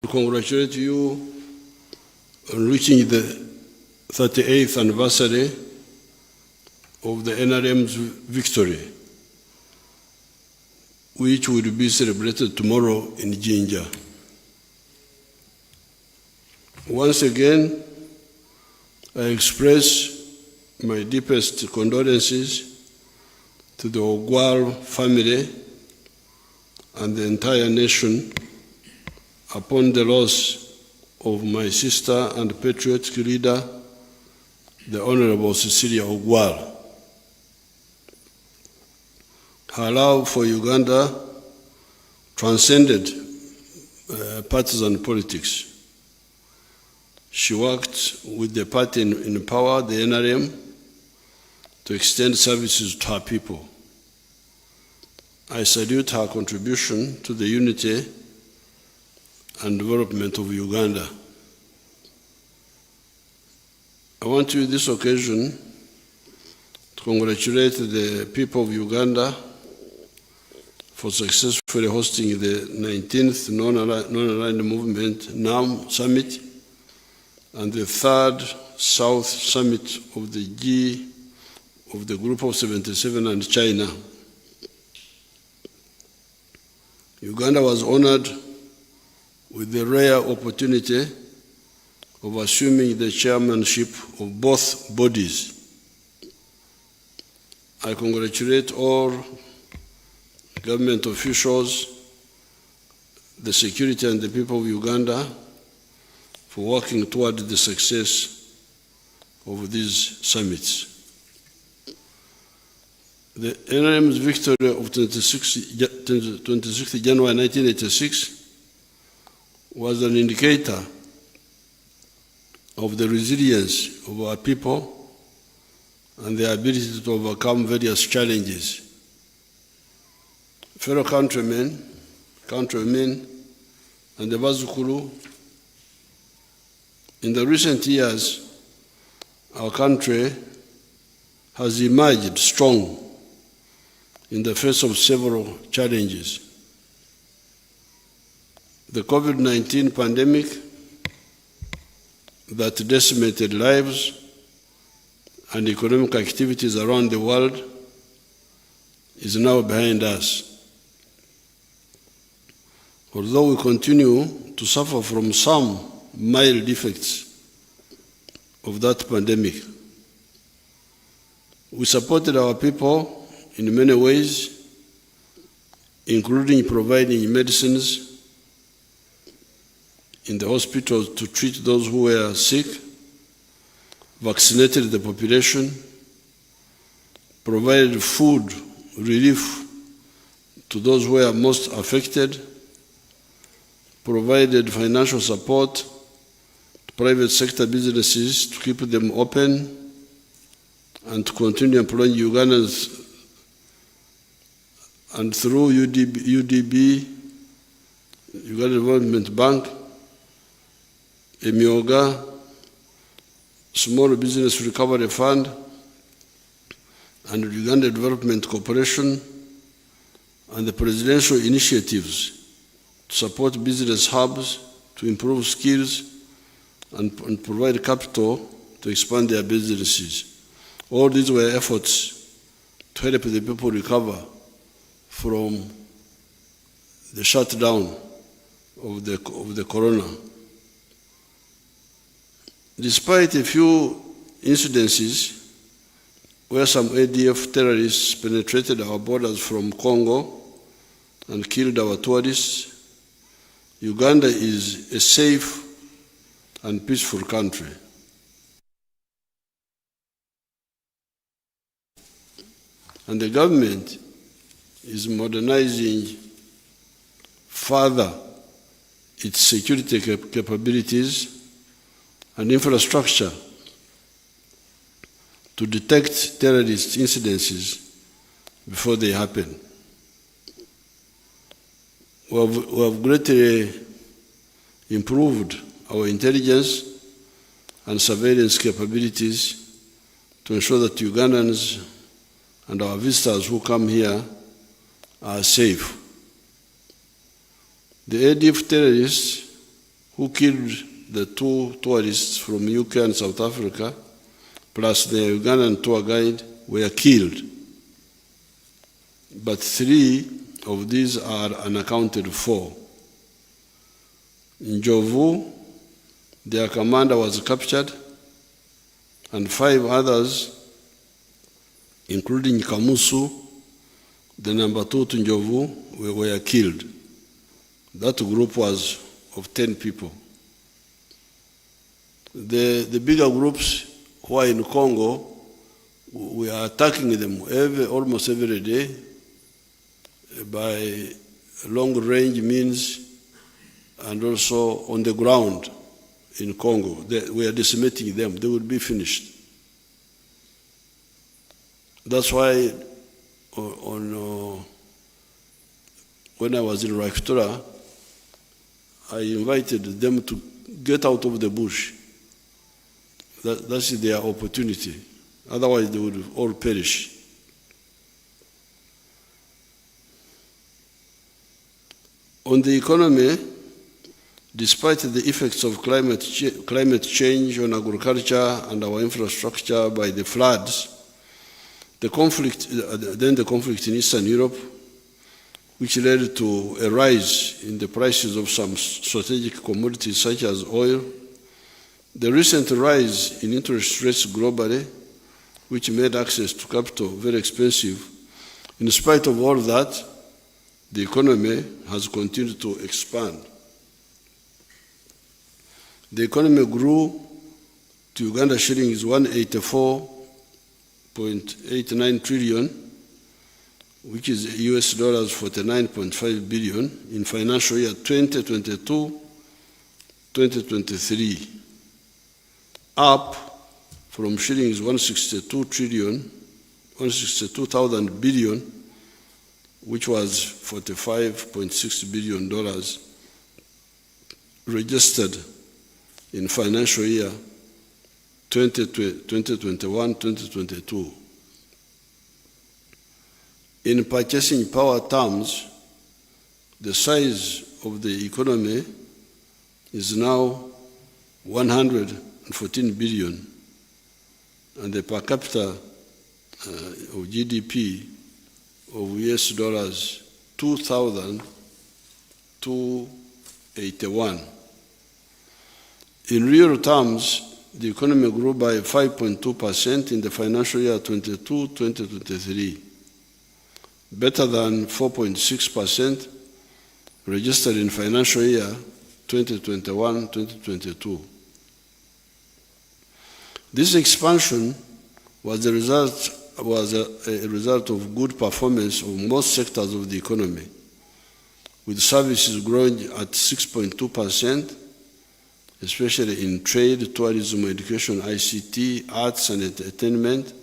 To congratulate you on reaching the 38th anniversary of the NRM's victory, which will be celebrated tomorrow in Jinja. Once again, I express my deepest condolences to the Ogwal family and the entire nation upon the loss of my sister and patriotic leader, the Honorable Cecilia Ogwal. Her love for Uganda transcended partisan politics. She worked with the party in power, the NRM, to extend services to her people. I salute her contribution to the unity and development of Uganda. I want to use this occasion to congratulate the people of Uganda for successfully hosting the 19th Non-Aligned Movement NAM Summit and the 3rd South Summit of the Group of 77 and China. Uganda was honored with the rare opportunity of assuming the chairmanship of both bodies. I congratulate all government officials, the security and the people of Uganda for working toward the success of these summits. The NRM's victory of 26 January 1986 was an indicator of the resilience of our people and their ability to overcome various challenges. Fellow countrymen, and the Bazukuru, in the recent years, our country has emerged strong in the face of several challenges. The COVID-19 pandemic that decimated lives and economic activities around the world is now behind us. Although we continue to suffer from some mild effects of that pandemic, we supported our people in many ways, including providing medicines in the hospitals to treat those who were sick, vaccinated the population, provided food relief to those who were most affected, provided financial support to private sector businesses to keep them open and to continue employing Ugandans, and through UDB, Uganda Development Bank, Emyoga, Small Business Recovery Fund, and Uganda Development Corporation, and the presidential initiatives to support business hubs, to improve skills, and provide capital to expand their businesses. All these were efforts to help the people recover from the shutdown of the corona. Despite a few incidences where some ADF terrorists penetrated our borders from Congo and killed our tourists, Uganda is a safe and peaceful country. And the government is modernizing further its security capabilities and infrastructure to detect terrorist incidences before they happen. We have greatly improved our intelligence and surveillance capabilities to ensure that Ugandans and our visitors who come here are safe. The ADF terrorists who killed the 2 tourists from UK and South Africa, plus the Ugandan tour guide, were killed. But 3 of these are unaccounted for. In Jovu, their commander was captured, and 5 others, including Kamusu, the number 2 to Njovu, were killed. That group was of 10 people. The bigger groups who are in Congo, we are attacking them almost every day by long-range means and also on the ground in Congo. We are decimating them. They will be finished. That's why when I was in Rwaktura, I invited them to get out of the bush. That's their opportunity. Otherwise, they would all perish. On the economy, despite the effects of climate change on agriculture and our infrastructure by the floods, the conflict in Eastern Europe, which led to a rise in the prices of some strategic commodities such as oil, the recent rise in interest rates globally, which made access to capital very expensive. In spite of all that, the economy has continued to expand. The economy grew to Uganda shillings 184.89 trillion, which is US dollars 49.5 billion in financial year 2022-2023, up from shillings 162,000 billion, which was $45.6 billion registered in financial year 2021-2022. In purchasing power terms, the size of the economy is now 114 billion, and the per capita of GDP of US dollars 2,281. In real terms, the economy grew by 5.2% in the financial year 22-2023, better than 4.6% registered in financial year 2021-2022. This expansion was a result of good performance of most sectors of the economy, with services growing at 6.2%, especially in trade, tourism, education, ICT, arts and entertainment,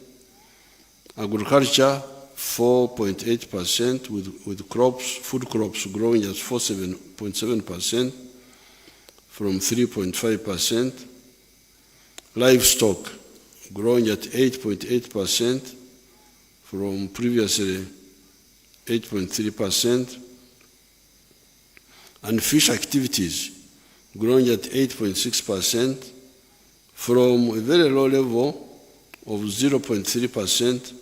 agriculture 4.8%, with food crops growing at 7.7% from 3.5%, livestock growing at 8.8% from previously 8.3%, and fish activities growing at 8.6% from a very low level of 0.3%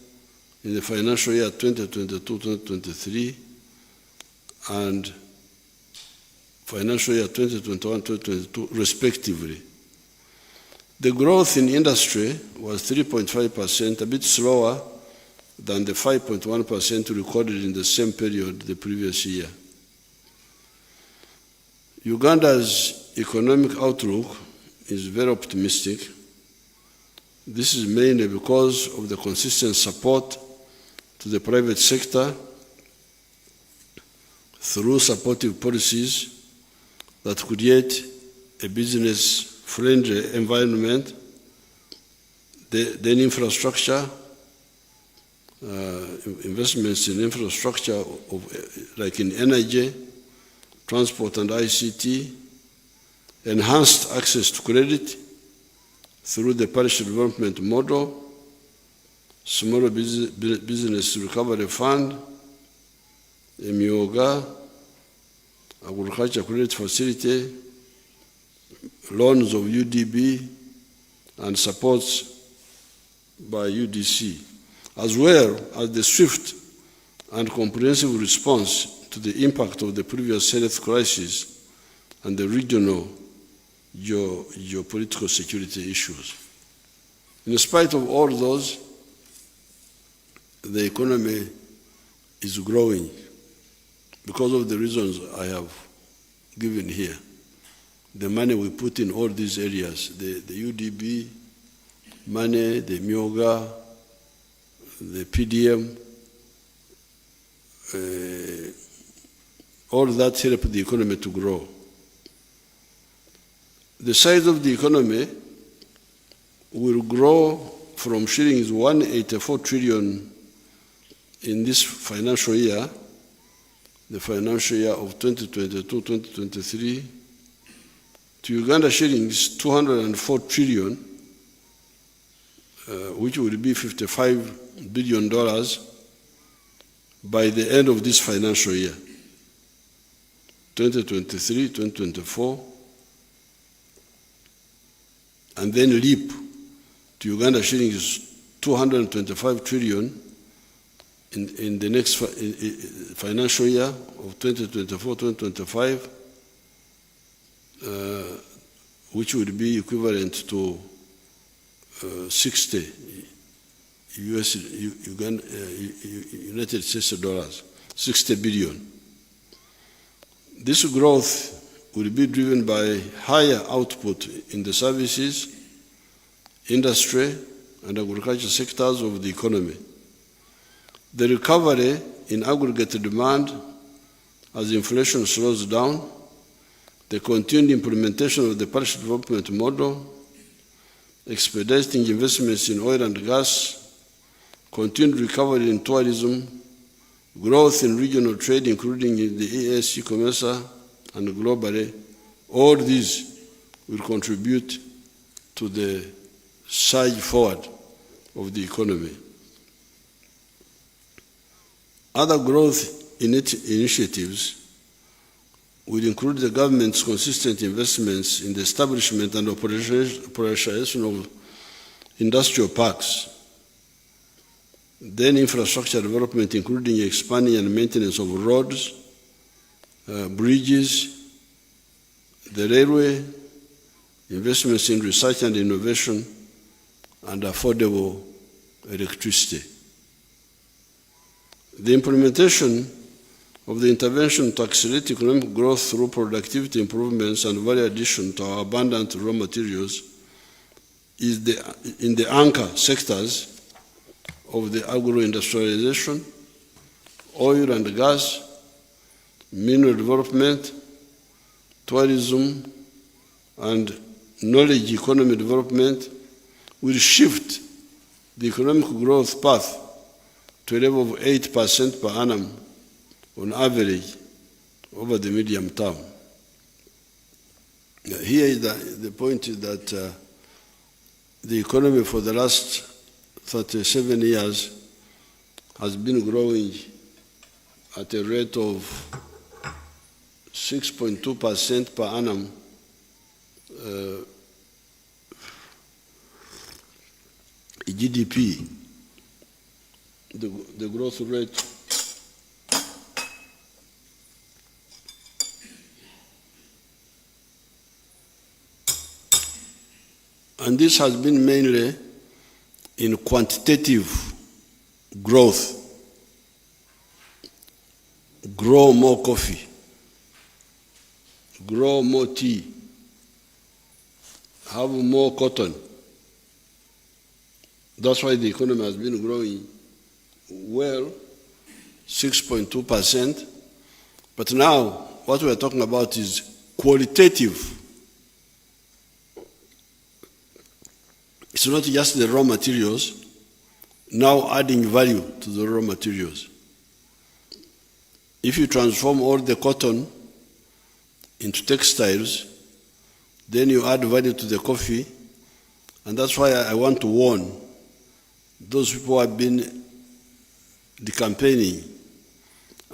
in the financial year 2022-2023 and financial year 2021-2022 respectively. The growth in industry was 3.5%, a bit slower than the 5.1% recorded in the same period the previous year. Uganda's economic outlook is very optimistic. This is mainly because of the consistent support to the private sector through supportive policies that create a business-friendly environment, then infrastructure, investments in infrastructure like in energy, transport and ICT, enhanced access to credit through the parish development model, small business recovery fund, MIOGA, agriculture credit facility, loans of UDB, and supports by UDC, as well as the swift and comprehensive response to the impact of the previous health crisis and the regional geopolitical security issues. In spite of all those, the economy is growing because of the reasons I have given here. The money we put in all these areas, the UDB money, the MIOGA, the PDM, all that help the economy to grow. The size of the economy will grow from shillings 184 trillion in this financial year, the financial year of 2022-2023, to Uganda shillings 204 trillion, which will be $55 billion by the end of this financial year, 2023, 2024, and then leap to Uganda shillings 225 trillion in the next financial year of 2024-2025, which would be equivalent to 60 United States dollars, 60 billion. This growth will be driven by higher output in the services, industry, and agriculture sectors of the economy. The recovery in aggregate demand as inflation slows down, the continued implementation of the partial development model, expediting investments in oil and gas, continued recovery in tourism, growth in regional trade, including in the EAC, COMESA, and globally, all these will contribute to the surge forward of the economy. Other growth initiatives will include the government's consistent investments in the establishment and operationalization of industrial parks, then infrastructure development, including expanding and maintenance of roads, bridges, the railway, investments in research and innovation, and affordable electricity. The implementation of the intervention to accelerate economic growth through productivity improvements and value addition to our abundant raw materials is in the anchor sectors of the agro-industrialization, oil and gas, mineral development, tourism, and knowledge economy development will shift the economic growth path to a level of 8% per annum on average over the medium term. Here is the point is that the economy for the last 37 years has been growing at a rate of 6.2% per annum GDP, the growth rate and this has been mainly in quantitative growth. Grow more coffee, grow more tea, have more cotton. That's why the economy has been growing well, 6.2%. But now, what we are talking about is qualitative. It's not just the raw materials, now adding value to the raw materials. If you transform all the cotton into textiles, then you add value to the coffee, and that's why I want to warn those people who have been campaigning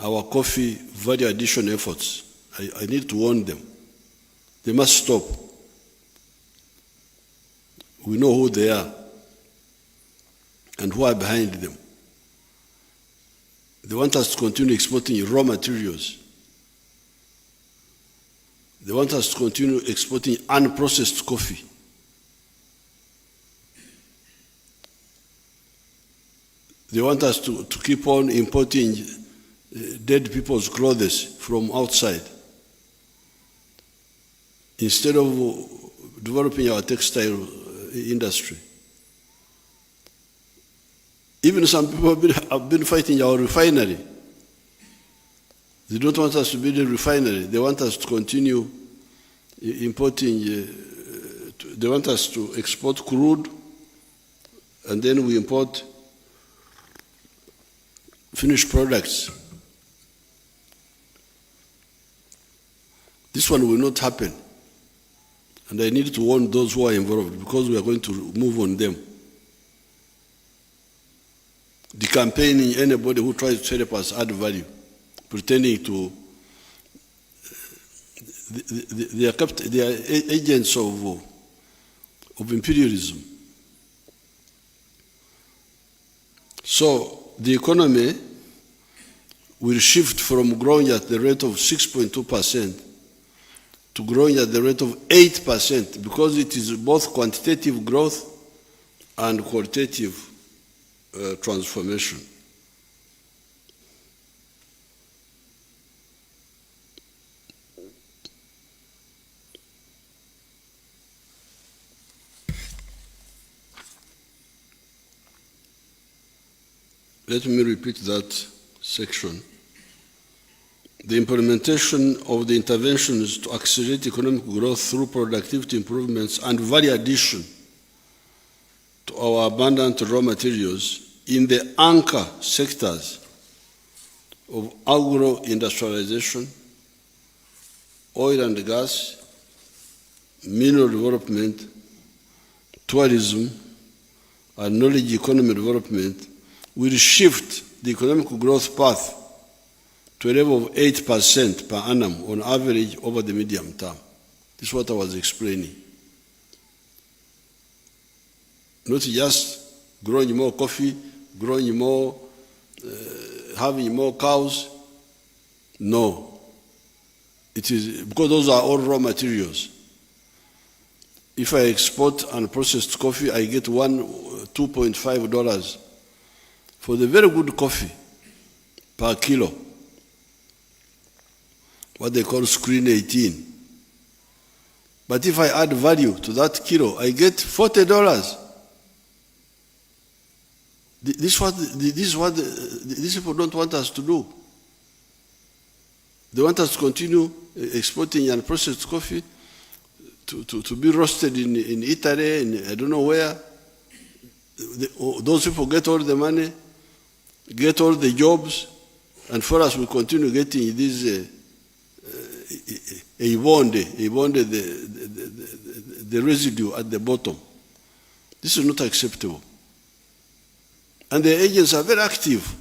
our coffee value addition efforts. I need to warn them. They must stop. We know who they are and who are behind them. They want us to continue exporting raw materials. They want us to continue exporting unprocessed coffee. They want us to keep on importing dead people's clothes from outside instead of developing our textile industry. Even some people have been fighting our refinery. They don't want us to build a refinery. They want us to continue importing, they want us to export crude, and then we import finished products. This one will not happen. And I need to warn those who are involved, because we are going to move on them. The campaigning, anybody who tries to help us add value, pretending to, they are agents of imperialism. So the economy will shift from growing at the rate of 6.2% to growing at the rate of 8%, because it is both quantitative growth and qualitative transformation. Let me repeat that section. The implementation of the interventions to accelerate economic growth through productivity improvements and value addition to our abundant raw materials in the anchor sectors of agro-industrialization, oil and gas, mineral development, tourism, and knowledge economy development will shift the economic growth path to a level of 8% per annum on average over the medium term. This is what I was explaining. Not just growing more coffee, growing more, having more cows. No. It is because those are all raw materials. If I export unprocessed coffee, I get $2.5 for the very good coffee per kilo, what they call screen 18. But if I add value to that kilo, I get $40. This is what these people don't want us to do. They want us to continue exporting unprocessed coffee to be roasted in Italy, in I don't know where. Those people get all the money, get all the jobs, and for us we continue getting these the residue at the bottom. This is not acceptable. And the agents are very active,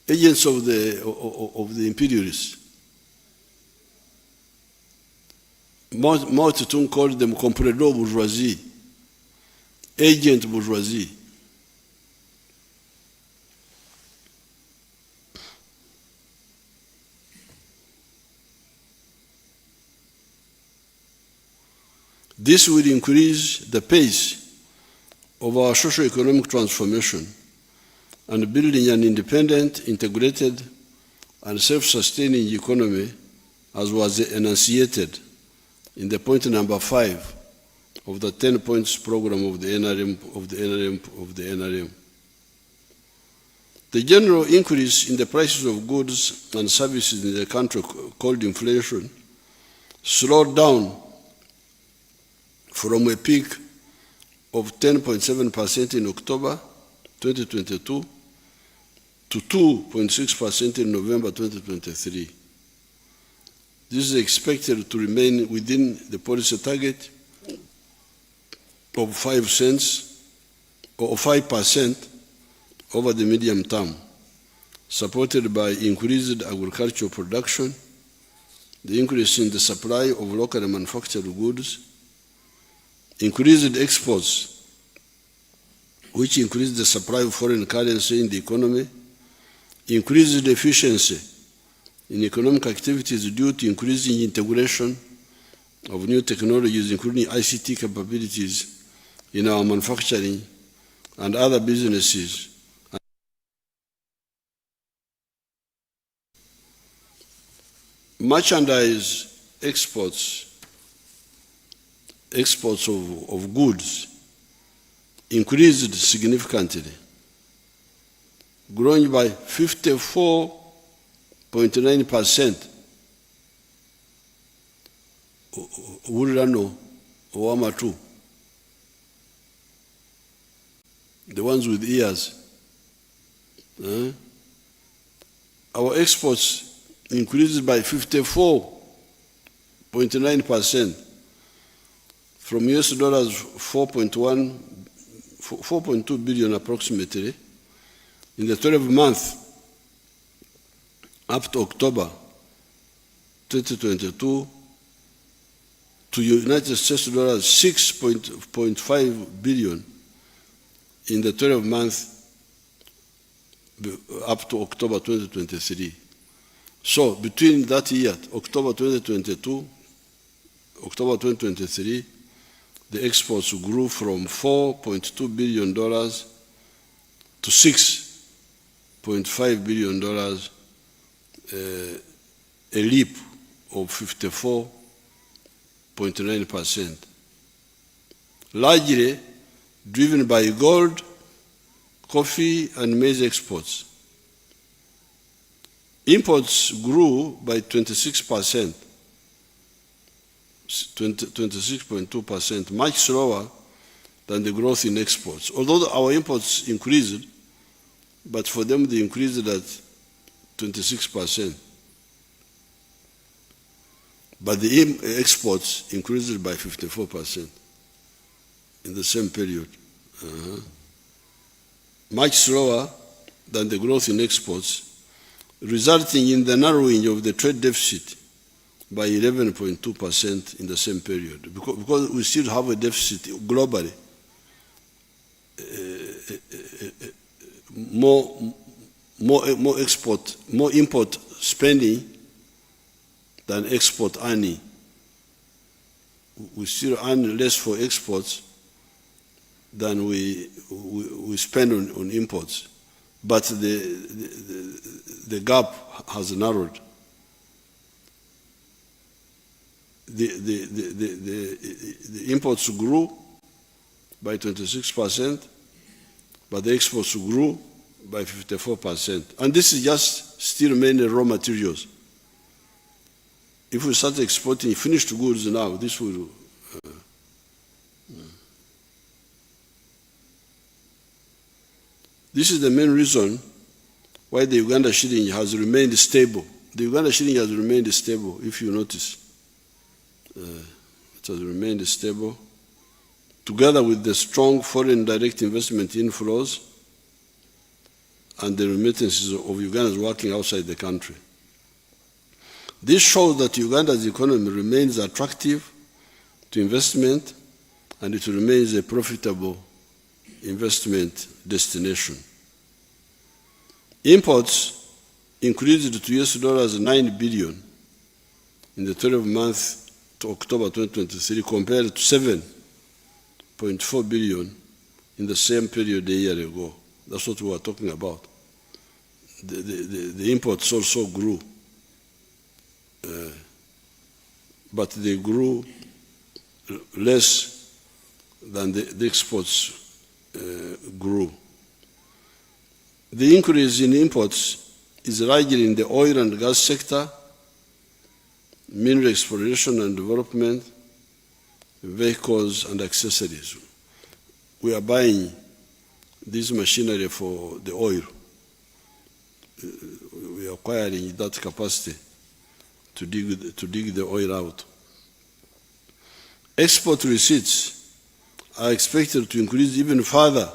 agents of the imperialists. Mao Zedong called them comprador bourgeoisie, agent bourgeoisie. This will increase the pace of our socio-economic transformation and building an independent, integrated, and self-sustaining economy, as was enunciated in the point number 5 of the 10 points program of the NRM. The general increase in the prices of goods and services in the country, called inflation, slowed down from a peak of 10.7% in October 2022 to 2.6% in November 2023. This is expected to remain within the policy target of 5 cents or 5% over the medium term, supported by increased agricultural production, the increase in the supply of locally manufactured goods, increased exports, which increased the supply of foreign currency in the economy, increased efficiency in economic activities due to increasing integration of new technologies, including ICT capabilities in our manufacturing and other businesses. Merchandise exports of goods increased significantly, growing by 54.9%. Urano Owama 2. The ones with ears. Our exports increased by 54.9% from US dollars 4.2 billion approximately in the 12 months up to October 2022 to United States dollars 6.5 billion in the 12 months up to October 2023. So between that year, October 2022, October 2023, the exports grew from $4.2 billion to $6.5 billion, a leap of 54.9%, largely driven by gold, coffee, and maize exports. Imports grew by 26%, 26.2%, much slower than the growth in exports. Although our imports increased, but for them they increased at 26%. But the exports increased by 54% in the same period. Much slower than the growth in exports, resulting in the narrowing of the trade deficit by 11.2% in the same period. Because we still have a deficit globally, more import spending than export earning. We still earn less for exports than we spend on imports. But the gap has narrowed. The imports grew by 26%, but the exports grew by 54%. And this is just still mainly raw materials. If we start exporting finished goods now, this will... This is the main reason why the Uganda shilling has remained stable. The Uganda shilling has remained stable, if you notice. It has remained stable, together with the strong foreign direct investment inflows and the remittances of Ugandans working outside the country. This shows that Uganda's economy remains attractive to investment and it remains a profitable investment destination. Imports increased to US dollars 9 billion in the 12 months to October 2023 compared to 7.4 billion in the same period a year ago. That's what we were talking about. The imports also grew, but they grew less than the exports grew. The increase in imports is largely in the oil and gas sector, mineral exploration and development, vehicles and accessories. We are buying this machinery for the oil. We are acquiring that capacity to dig the oil out. Export receipts are expected to increase even further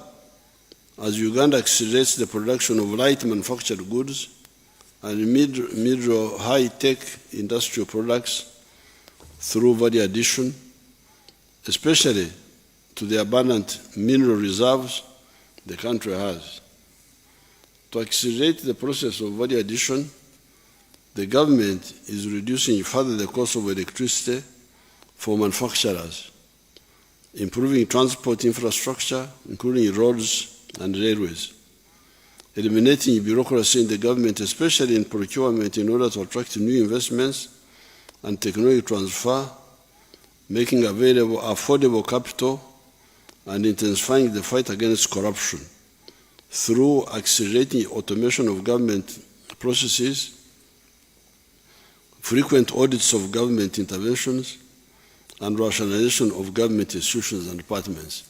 as Uganda accelerates the production of light manufactured goods and mid or high-tech industrial products through value addition, especially to the abundant mineral reserves the country has. To accelerate the process of value addition, the government is reducing further the cost of electricity for manufacturers, improving transport infrastructure, including roads and railways, eliminating bureaucracy in the government, especially in procurement, in order to attract new investments and technology transfer, making available affordable capital, and intensifying the fight against corruption through accelerating automation of government processes, frequent audits of government interventions, and rationalization of government institutions and departments.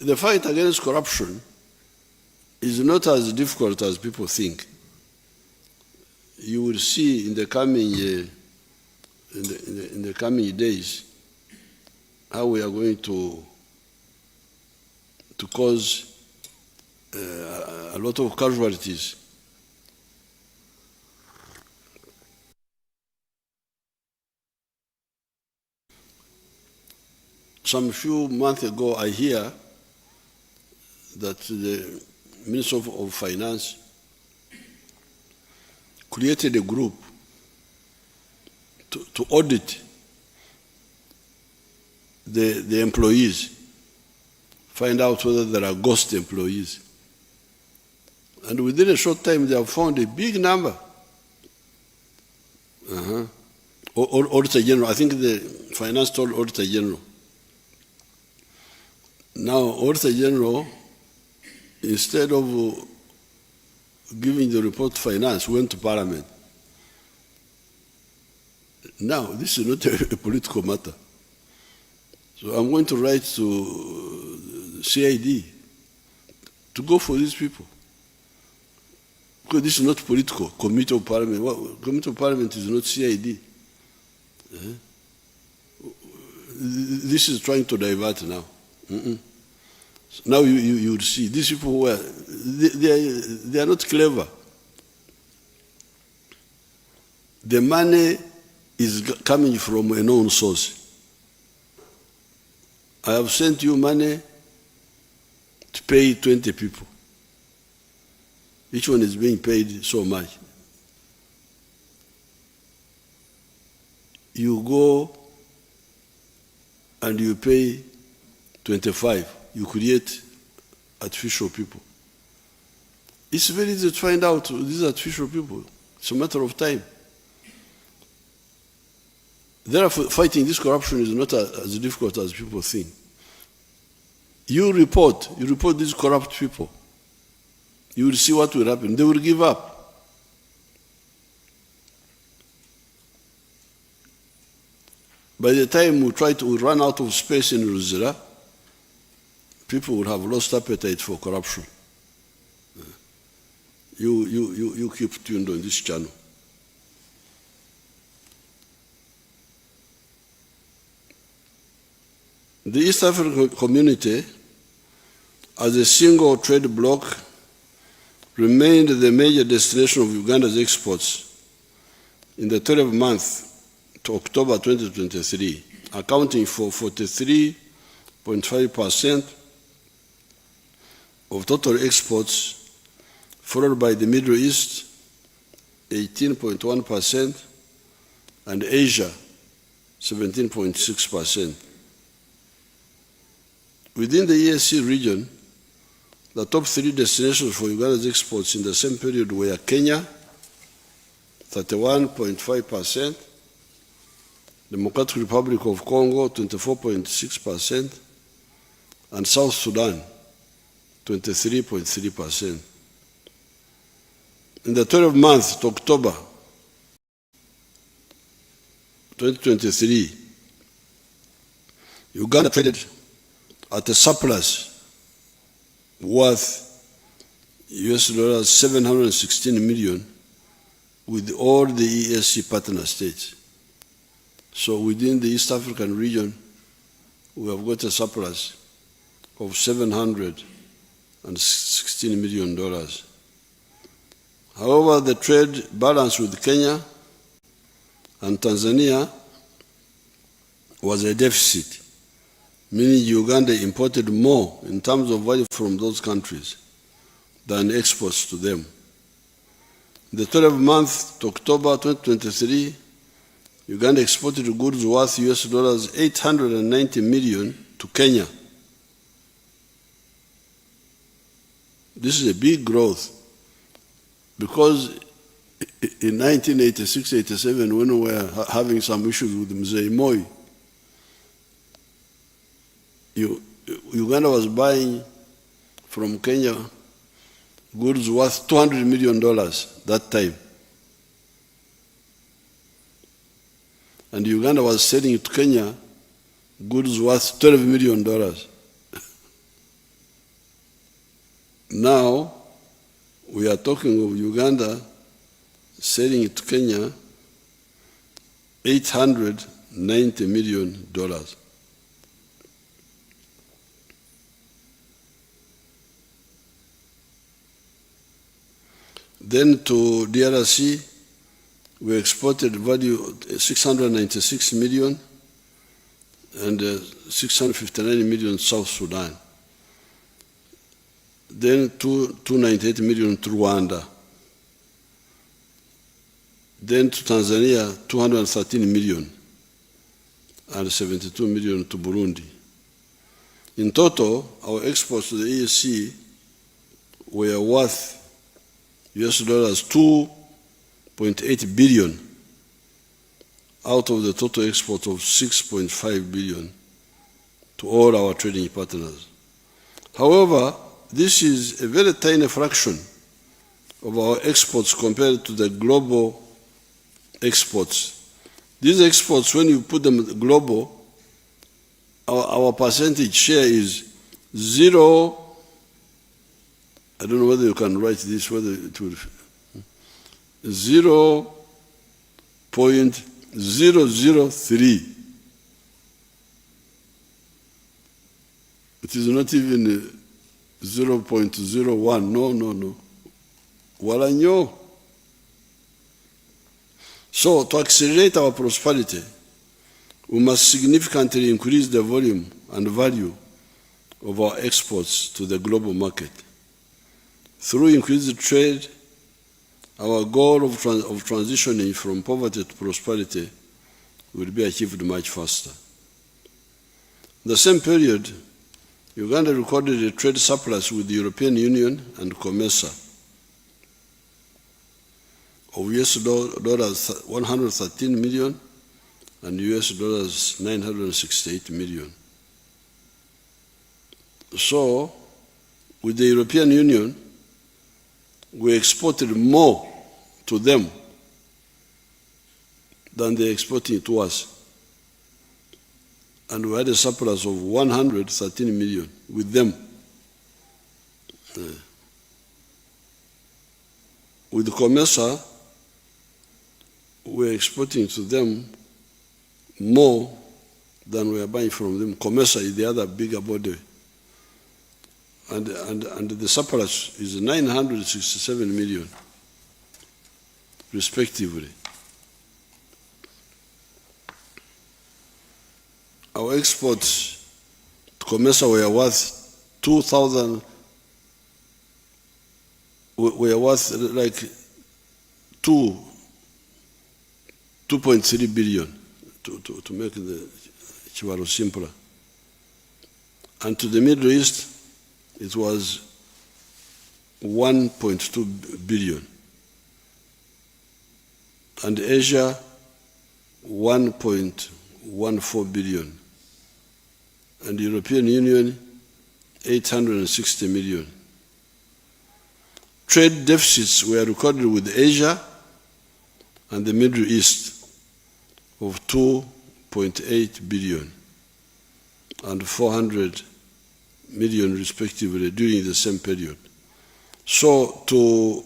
The fight against corruption is not as difficult as people think. You will see in the coming days how we are going to cause a lot of casualties. Some few months ago, I hear that the Minister of Finance created a group to audit the employees, find out whether there are ghost employees. And within a short time, they have found a big number. Auditor General, I think the finance told Auditor General. Now, Auditor General, instead of giving the report to finance, went to Parliament. Now, this is not a political matter. So I'm going to write to CID to go for these people. Because this is not political. Committee of Parliament. Committee of Parliament is not CID. This is trying to divert now. So now you would see these people who are, they are not clever. The money is coming from a known source. I have sent you money to pay 20 people. Each one is being paid so much. You go and you pay 25. You create artificial people. It's very easy to find out these artificial people. It's a matter of time. Therefore, fighting this corruption is not as difficult as people think. You report these corrupt people. You will see what will happen. They will give up. By the time we run out of space in Luzira, people will have lost appetite for corruption. You keep tuned on this channel. The East African community, as a single trade bloc, remained the major destination of Uganda's exports in the 12 months to October 2023, accounting for 43.5% of total exports, followed by the Middle East, 18.1%, and Asia, 17.6%. Within the EAC region, the top three destinations for Uganda's exports in the same period were Kenya, 31.5%, Democratic Republic of Congo, 24.6%, and South Sudan, 23.3%. In the 12 months to October 2023, Uganda traded at a surplus worth US dollars 716 million with all the EAC partner states. So within the East African region, we have got a surplus of $716 million. However, the trade balance with Kenya and Tanzania was a deficit, meaning Uganda imported more in terms of value from those countries than exports to them. In the 12th month to October 2023, Uganda exported goods worth $890 million to Kenya. This is a big growth because in 1986-87, when we were having some issues with Museveni, Uganda was buying from Kenya goods worth $200 million that time. And Uganda was selling to Kenya goods worth $12 million. Now, we are talking of Uganda selling it to Kenya $890 million. Then to DRC, we exported value $696 million and $659 million South Sudan. Then $298 million to Rwanda. Then to Tanzania, $213 million and $72 million to Burundi. In total, our exports to the EAC were worth $2.8 billion out of the total export of $6.5 billion to all our trading partners. However, this is a very tiny fraction of our exports compared to the global exports. These exports, when you put them global, our percentage share is 0. I don't know whether you can write this, whether it will 0.003. It is not even 0.01. No. Walanyo. So, to accelerate our prosperity, we must significantly increase the volume and value of our exports to the global market. Through increased trade, our goal of transitioning from poverty to prosperity will be achieved much faster. In the same period, Uganda recorded a trade surplus with the European Union and COMESA of $113 million and $968 million. So, with the European Union, we exported more to them than they exported to us. And we had a surplus of $113 million with them. With COMESA, we're exporting to them more than we are buying from them. COMESA is the other bigger body. And the surplus is $967 million, respectively. Our exports to COMESA were worth like $2.3 billion, to make the Chivaro simpler. And to the Middle East, it was $1.2 billion. And Asia, $1.14 billion. And the European Union, $860 million. Trade deficits were recorded with Asia and the Middle East of $2.8 billion and $400 million respectively during the same period. So to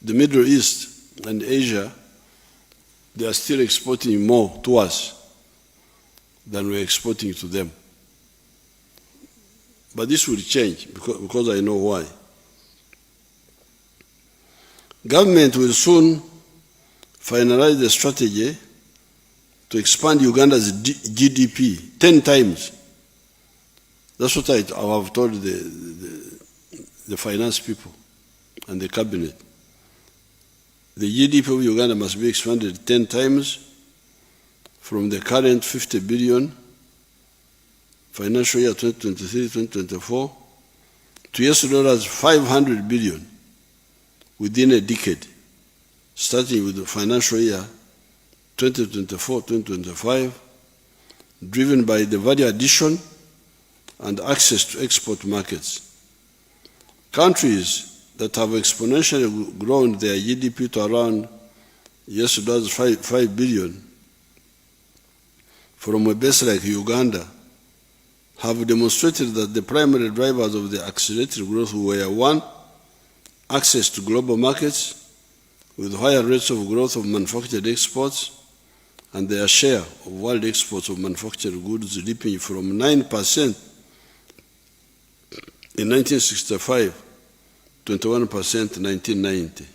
the Middle East and Asia, they are still exporting more to us than we're exporting to them. But this will change because I know why. Government will soon finalize the strategy to expand Uganda's GDP 10 times That's what I have told the finance people and the cabinet. The GDP of Uganda must be expanded 10 times from the current 50 billion financial year 2023-2024 to US $500 billion within a decade, starting with the financial year 2024-2025, driven by the value addition and access to export markets. Countries that have exponentially grown their GDP to around US $5 billion from a base like Uganda have demonstrated that the primary drivers of the accelerated growth were: one, access to global markets with higher rates of growth of manufactured exports, and their share of world exports of manufactured goods leaping from 9% in 1965 to 21% in 1990.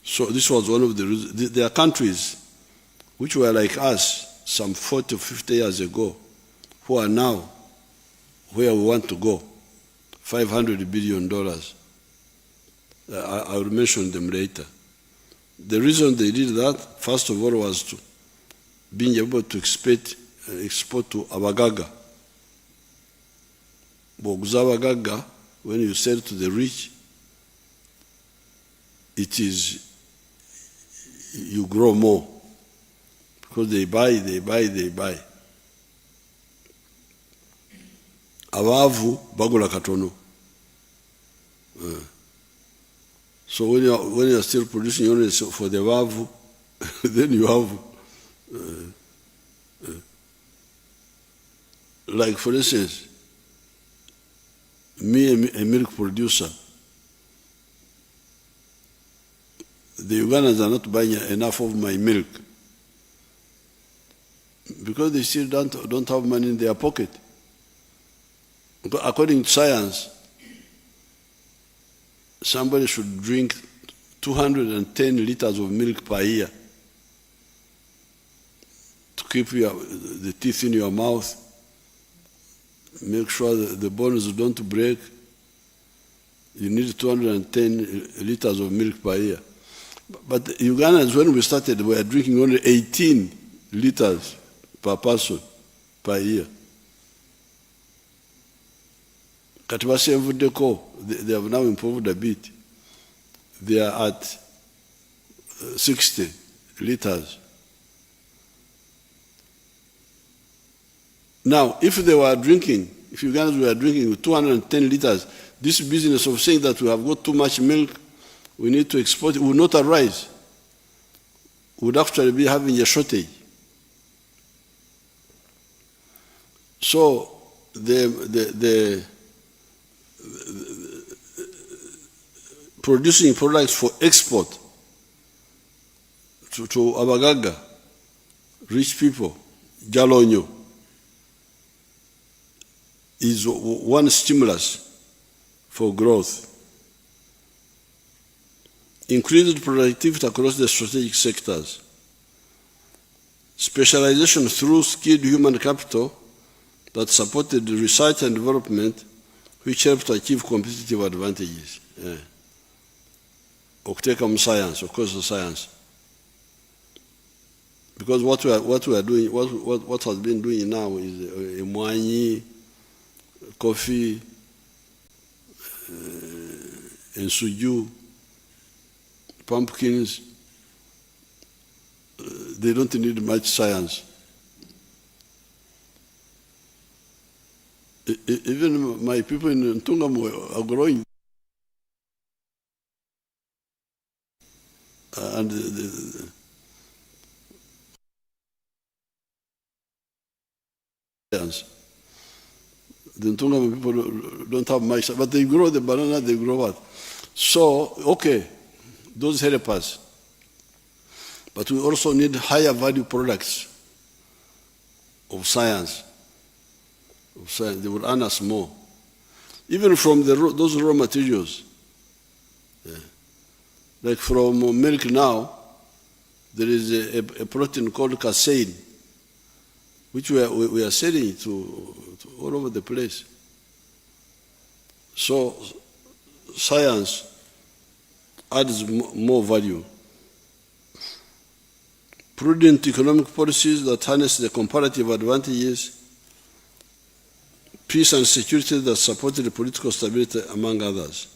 So this was one of the reasons. There are countries which were like us some 40 or 50 years ago, who are now where we want to go, $500 billion. I will mention them later. The reason they did that, first of all, was to being able to export to Abagaga. Abagaga, when you sell to the rich, it is, you grow more. Because they buy. Abavu bagula katono. So when you are still producing only for the wavu, then you have, like for instance, me, a milk producer, the Ugandans are not buying enough of my milk because they still don't have money in their pocket. According to science, somebody should drink 210 liters of milk per year to keep the teeth in your mouth, make sure that the bones don't break. You need 210 liters of milk per year. But Ugandans, when we started, we were drinking only 18 liters per person per year. Katibasi Evudeko, they have now improved a bit. They are at 60 liters. Now, if Ugandans were drinking 210 liters, this business of saying that we have got too much milk, we need to export it, will not arise. We would actually be having a shortage. So producing products for export to Abagaga, rich people, Jalonyo, is one stimulus for growth. Increased productivity across the strategic sectors. Specialization through skilled human capital that supported research and development, which helped to achieve competitive advantages. Okuteka science, of course, the science. Because what we are doing, what has been doing now is imwanyi, coffee, and suju, pumpkins. They don't need much science. Even my people in Ntungamo are growing. And the Ntungamo people don't have much, but they grow the banana, they grow what? So, okay, those help us. But we also need higher value products of science. They will earn us more. Even from those raw materials. Like from milk now, there is a protein called casein, which we are selling to all over the place. So science adds more value. Prudent economic policies that harness the comparative advantages, peace and security that supported political stability, among others.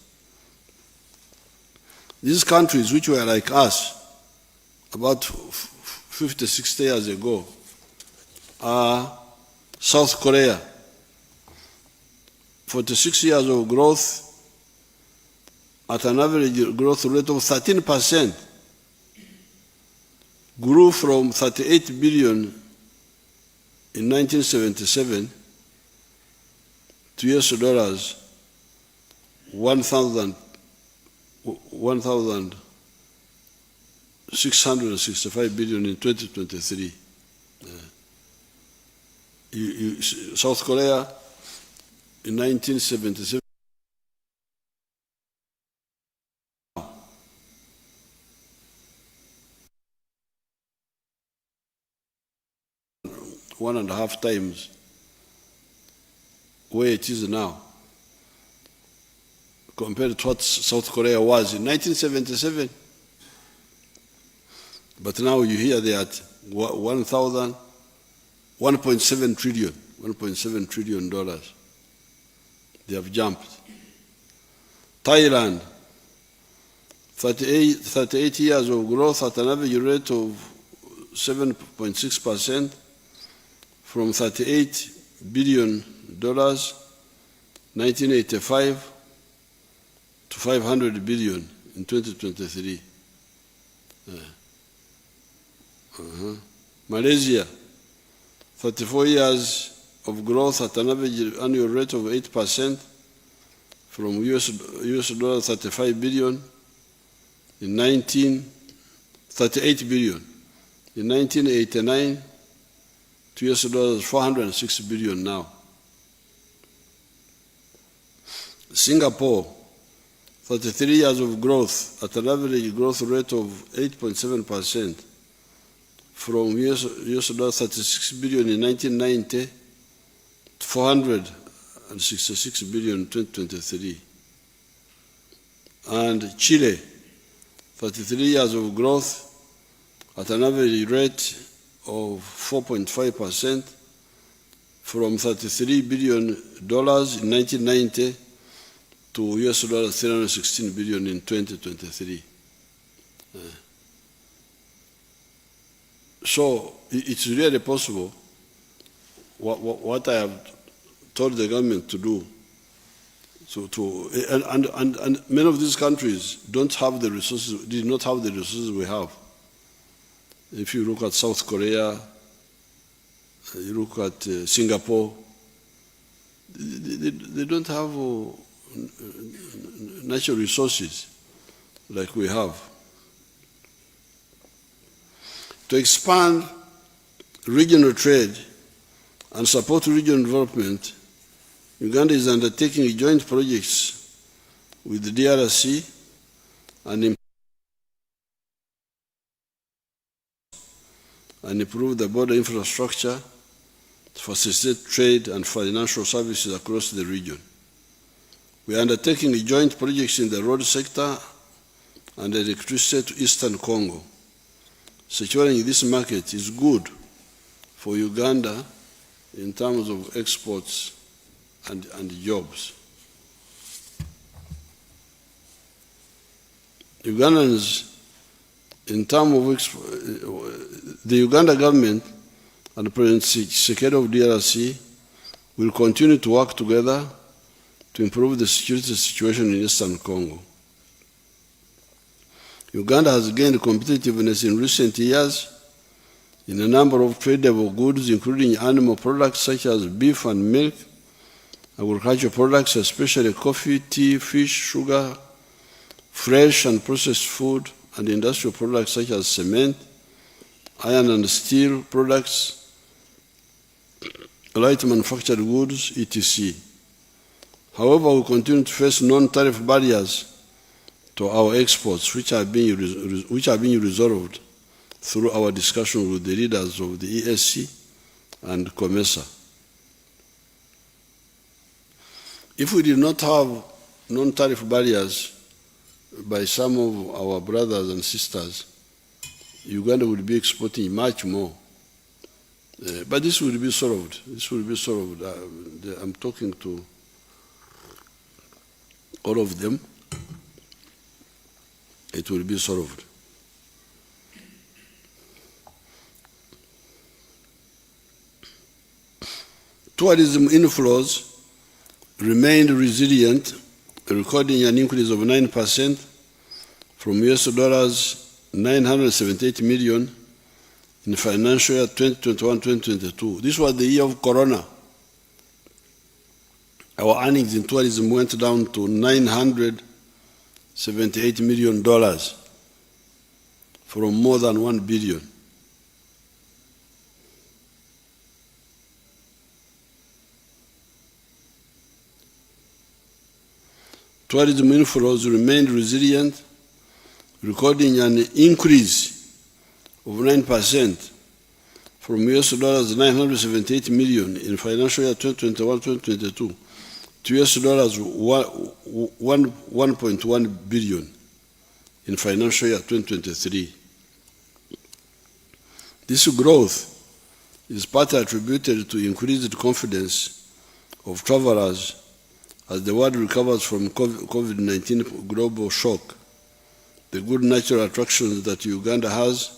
These countries, which were like us about 50, 60 years ago, are South Korea, 46 years of growth at an average growth rate of 13%, grew from 38 billion in 1977 to US dollars 1,665 billion in 2023. South Korea in 1977 1.5 times where it is now, compared to what South Korea was in 1977. But now you hear they are at $1.7 trillion dollars. They have jumped. Thailand, 38 years of growth at an average rate of 7.6%, from $38 billion 1985 to 500 billion in 2023. Malaysia, 34 years of growth at an average annual rate of 8%, from US dollar 35 billion in 38 billion in 1989 to US dollars 406 billion now. Singapore, 33 years of growth at an average growth rate of 8.7%, from US dollar 36 billion in 1990 to 466 billion in 2023. And Chile, 33 years of growth at an average rate of 4.5%, from $33 billion in 1990 to US dollar 316 billion in 2023. So it's really possible what I have told the government to do. And many of these countries don't have the resources, did not have the resources we have. If you look at South Korea, you look at Singapore, they don't have natural resources like we have. To expand regional trade and support regional development, Uganda is undertaking joint projects with the DRC and improve the border infrastructure to facilitate trade and financial services across the region. We are undertaking joint projects in the road sector and electricity to Eastern Congo. Securing this market is good for Uganda in terms of exports and jobs. Ugandans, in terms of the Uganda government and President Tshisekedi of DRC will continue to work together to improve the security situation in Eastern Congo. Uganda has gained competitiveness in recent years in a number of tradable goods, including animal products such as beef and milk, agricultural products, especially coffee, tea, fish, sugar, fresh and processed food, and industrial products such as cement, iron and steel products, light manufactured goods, etc. However, we continue to face non-tariff barriers to our exports, which are being resolved through our discussion with the leaders of the ESC and COMESA. If we did not have non-tariff barriers by some of our brothers and sisters, Uganda would be exporting much more. But this will be solved. This will be solved. I'm talking to all of them. It will be solved. Tourism inflows remained resilient, recording an increase of 9% from US dollars 978 million in financial year 2021-2022. This was the year of Corona. Our earnings in tourism went down to $978 million from more than 1 billion. Tourism inflows remained resilient, recording an increase of 9% from US dollars 978 million in financial year 2021-2022 to US dollars 1.1 billion in financial year 2023. This growth is partly attributed to increased confidence of travelers as the world recovers from COVID-19 global shock, the good natural attractions that Uganda has,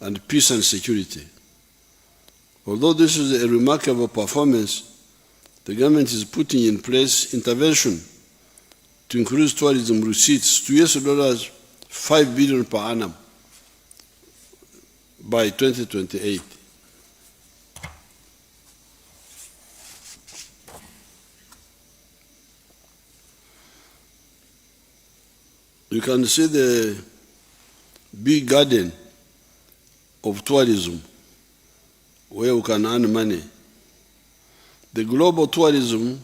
and peace and security. Although this is a remarkable performance, the government is putting in place intervention to increase tourism receipts to US dollars 5 billion per annum by 2028. You can see the big garden of tourism where we can earn money. The global tourism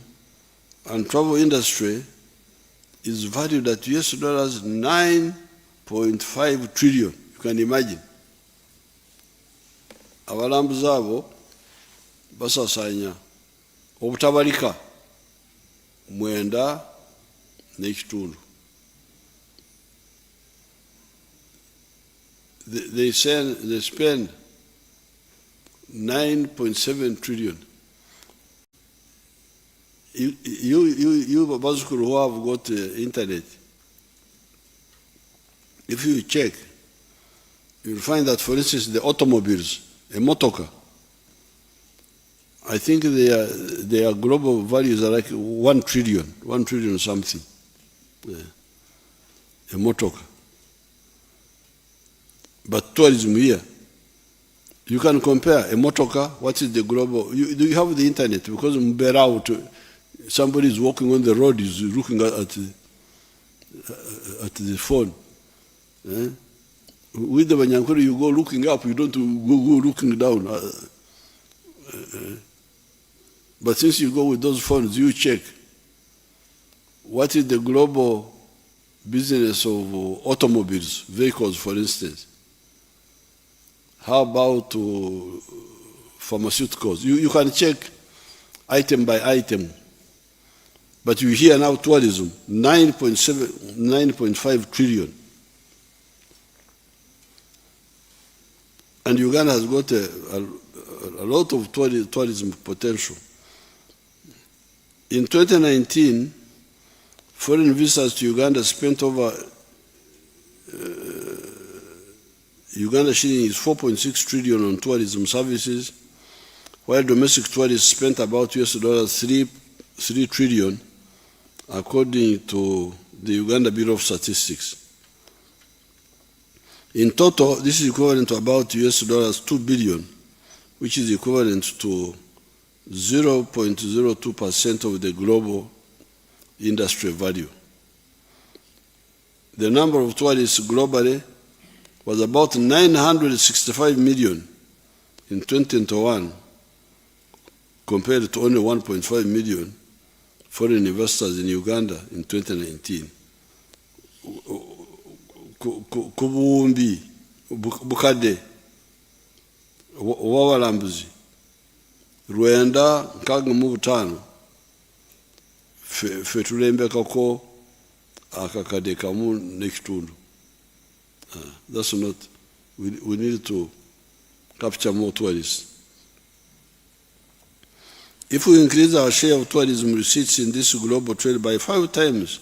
and travel industry is valued at US dollars 9.5 trillion. You can imagine. Abalambuzi abo basasanya obutabalika mwenda n'ekitundu. They spend 9.7 trillion. You Bazukuru who have got internet, if you check, you'll find that, for instance, the automobiles, a motorcar, I think their global values are like 1 trillion something, a motorcar. But tourism here, you can compare a motorcar, what is the global, you have the internet, because somebody is walking on the road, is looking at the phone. With the Banyankuru, you go looking up, you don't go looking down. But since you go with those phones, you check what is the global business of automobiles, vehicles, for instance. How about pharmaceuticals? You can check item by item. But you hear now tourism, 9.5 trillion. And Uganda has got a lot of tourism potential. In 2019, foreign visitors to Uganda spent over Uganda shilling is 4.6 trillion on tourism services, while domestic tourists spent about US dollars 3 trillion, according to the Uganda Bureau of Statistics. In total, this is equivalent to about US dollars 2 billion, which is equivalent to 0.02% of the global industry value. The number of tourists globally was about 965 million in 2021, compared to only 1.5 million foreign investors in Uganda in 2019. Kubumbi, Bukade, Wawalambuzi, Rwanda nkaaga mu butaano ffe tulembekako akakadde kamu n'ekitundu. That's not, we need to capture more tourists. If we increase our share of tourism receipts in this global trade by 5 times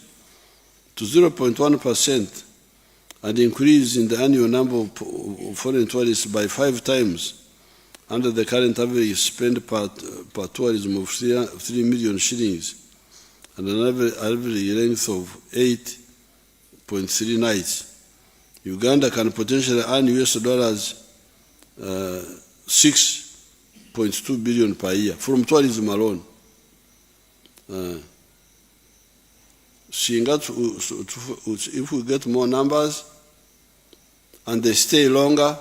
to 0.1% and increase in the annual number of foreign tourists by 5 times under the current average spend per tourism of 3 million shillings and an average length of 8.3 nights, Uganda can potentially earn US dollars 6.2 billion per year from tourism alone. If we get more numbers and they stay longer,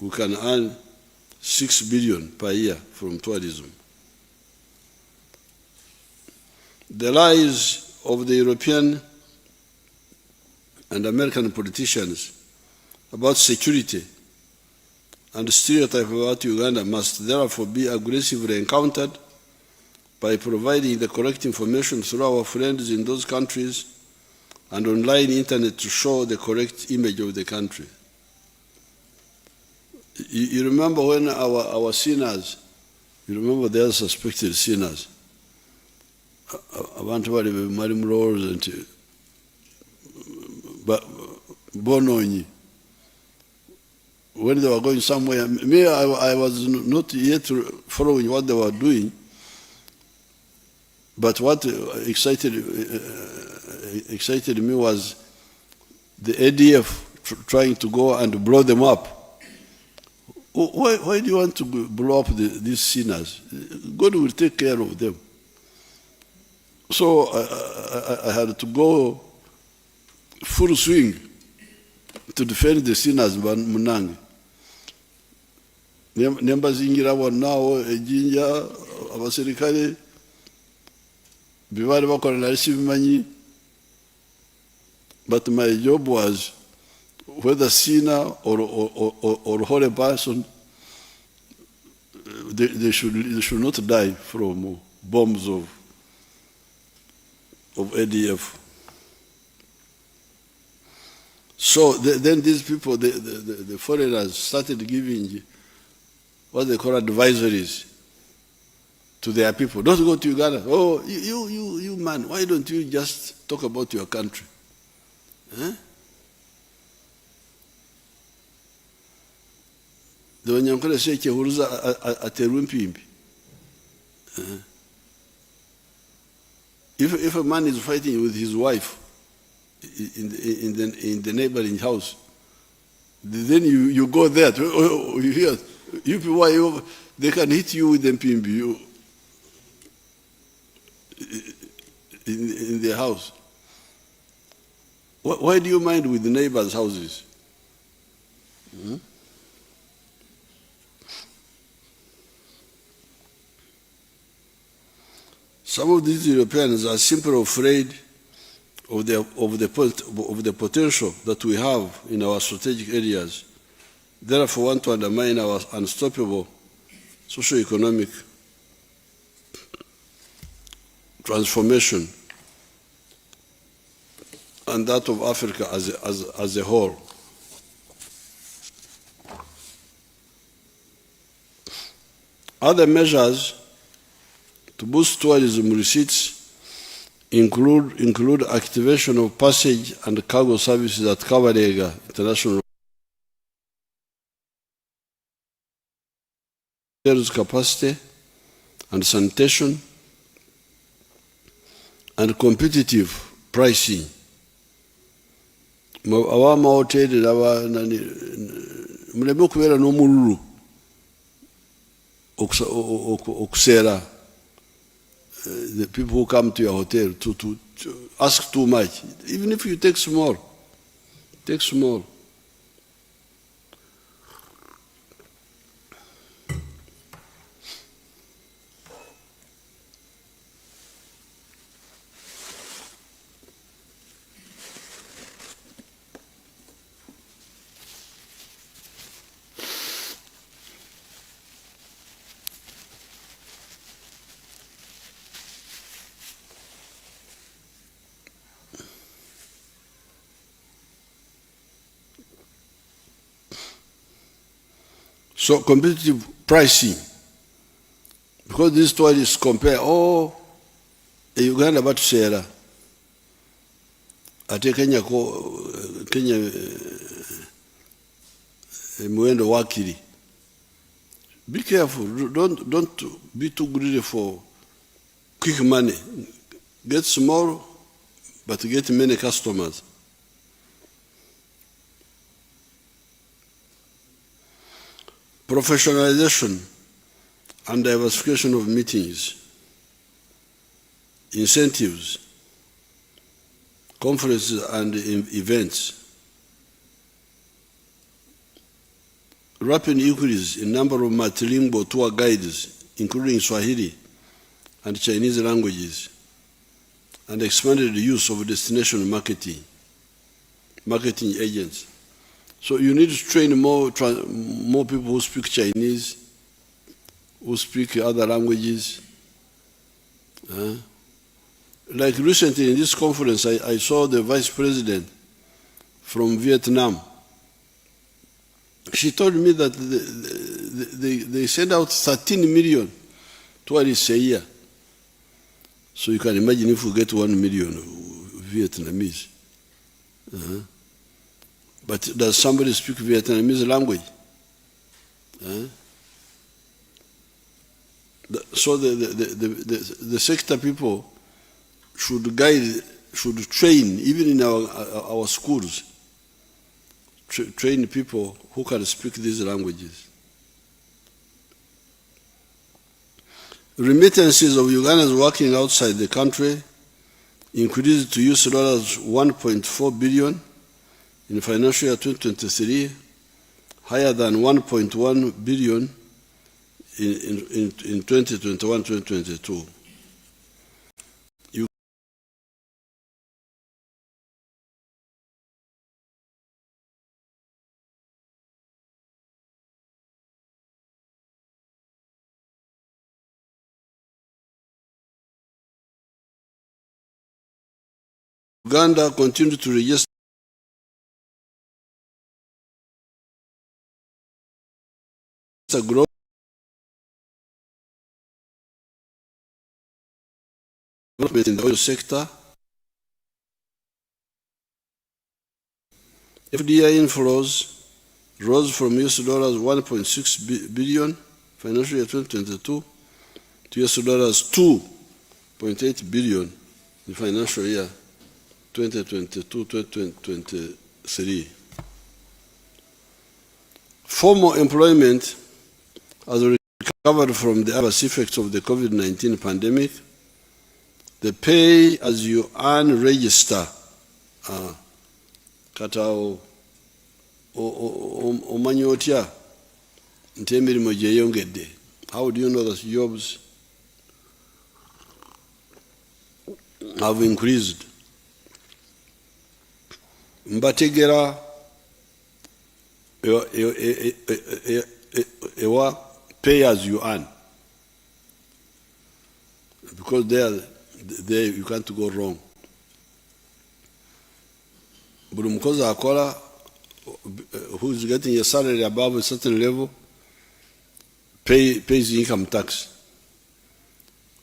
we can earn 6 billion per year from tourism. The lies of the European and American politicians about security and stereotype about Uganda must therefore be aggressively encountered by providing the correct information through our friends in those countries and online internet to show the correct image of the country. You remember when our sinners, you remember the other suspected sinners, abantu bali bali mulowooza nti bononyi, when they were going somewhere, me, I was not yet following what they were doing, but what excited me was the ADF trying to go and blow them up. Why do you want to blow up these sinners? God will take care of them. So I had to go full swing to defend the sinners munange. Nemba zingira wanawo ejinja abaserikale bibali bakola nali sibimanyi, but my job was whether sinner or holy person, they should not die from bombs of ADF. So then these people, the foreigners, started giving what they call advisories to their people. Don't go to Uganda. Oh, you man, why don't you just talk about your country? Huh? The Wanyankole say Chehuruza aterwe mpimbi. If a man is fighting with his wife in the neighboring house, then you go there. You hear, you people, they can hit you with mpimbi in their house. Why do you mind with the neighbors' houses? Hmm? Some of these Europeans are simply afraid of the potential that we have in our strategic areas, therefore want to undermine our unstoppable socio-economic transformation and that of Africa as a whole. Other measures to boost tourism receipts include activation of passage and cargo services at Kabalega International capacity and sanitation and competitive pricing. Awa mahoteli muleme kubeera n'omululu okusera. The people who come to your hotel to ask too much. Even if you take small, take small. So competitive pricing, because these tourists compare, Uganda batusera, ate Kenya muwendo wakiri. Be careful, don't be too greedy for quick money. Get small, but get many customers. Professionalization and diversification of meetings, incentives, conferences and events. Rapid increase in number of multilingual tour guides, including Swahili and Chinese languages, and expanded use of destination marketing agents. So you need to train more people who speak Chinese, who speak other languages. Like recently in this conference, I saw the vice president from Vietnam. She told me that they send out 13 million tourists a year. So you can imagine if we get 1 million Vietnamese. But does somebody speak Vietnamese language? So the sector people should train, even in our schools, train people who can speak these languages. Remittances of Ugandans working outside the country increased to $1.4 billion in financial year 2023, higher than 1.1 billion in 2021-2022. Uganda continued to register growth in the oil sector. FDI inflows rose from $1.6 billion financial year 2022 to $2.8 billion in financial year 2022-2023. Formal employment has recovered from the adverse effects of the COVID-19 pandemic. The pay as you earn register kata omanyi otya nti emirimu gyeyongedde. How do you know that jobs have increased? Mbategera ewa pay as you earn, because there you can't go wrong. Buli mukozi akola who is getting a salary above a certain level pays income tax,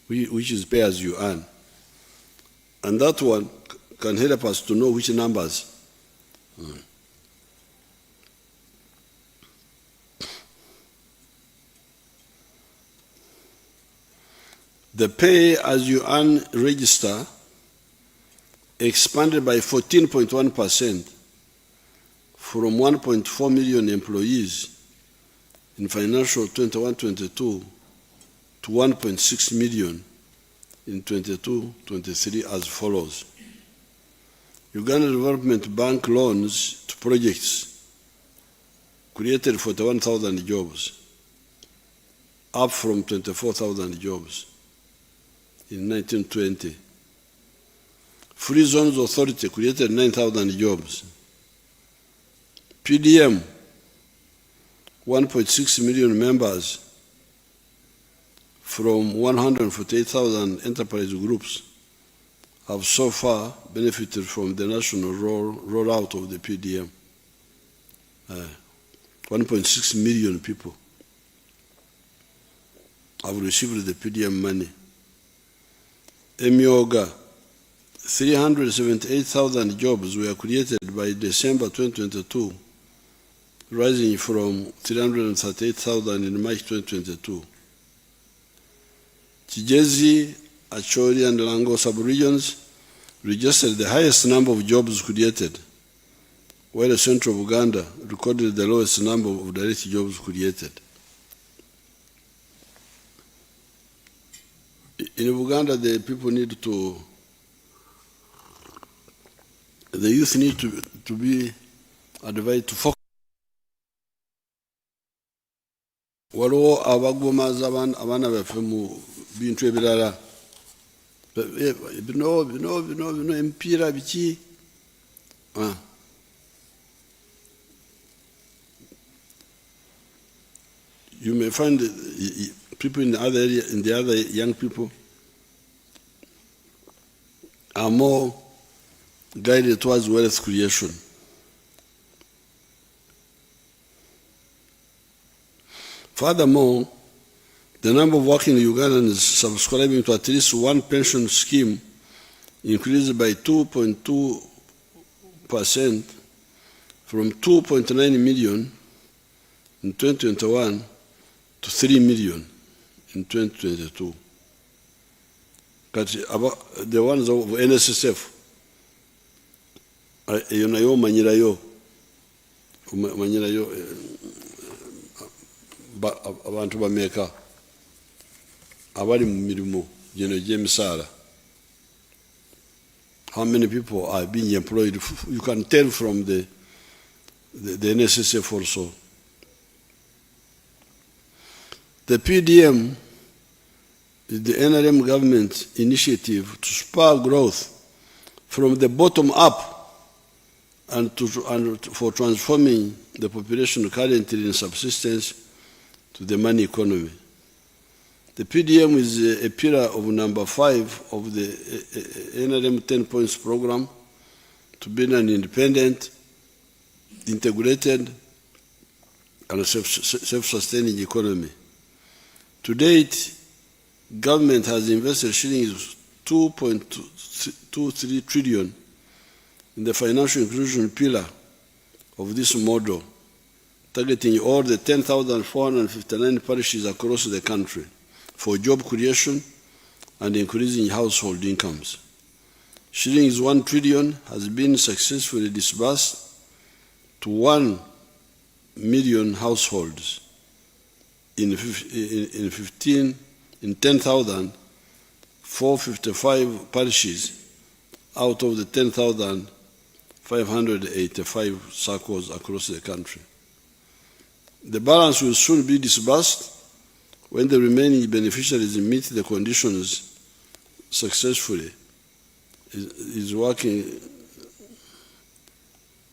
which is pay as you earn, and that one can help us to know which numbers. The pay as you earn register expanded by 14.1% from 1.4 million employees in financial 21-22 to 1.6 million in 22-23 as follows. Uganda Development Bank loans to projects created 41,000 jobs, up from 24,000 jobs in 1920. Free Zones Authority created 9,000 jobs. PDM, 1.6 million members from 148,000 enterprise groups have so far benefited from the national rollout of the PDM. 1.6 million people have received the PDM money. Emyoga, 378,000 jobs were created by December 2022, rising from 338,000 in March 2022. Kigezi, Acholi, and Lango sub-regions registered the highest number of jobs created, while the central of Uganda recorded the lowest number of direct jobs created. In Uganda, the youth need to be advised to focus. Waliwo abagumaza abaana baffe mu bintu ebirala bino empiira biki. You may find people in the other area, in the other young people are more guided towards wealth creation. Furthermore, the number of working Ugandans subscribing to at least one pension scheme increased by 2.2% from 2.9 million in 2021 to 3 million in 2022. The ones of NSSF, manyirayo abantu bameka abali mu mirimo gino gy'emisaala. How many people are being employed? You can tell from the NSSF also. The PDM is the NRM government initiative to spur growth from the bottom up and for transforming the population currently in subsistence to the money economy. The PDM is a pillar of number 5 of the NRM 10 points program to build an independent, integrated, and self-sustaining economy. To date, government has invested shillings 2.23 trillion in the financial inclusion pillar of this model, targeting all the 10,459 parishes across the country for job creation and increasing household incomes. Shillings 1 trillion has been successfully disbursed to 1 million households in 10,455 parishes out of the 10,585 circles across the country. The balance will soon be disbursed when the remaining beneficiaries meet the conditions successfully, is working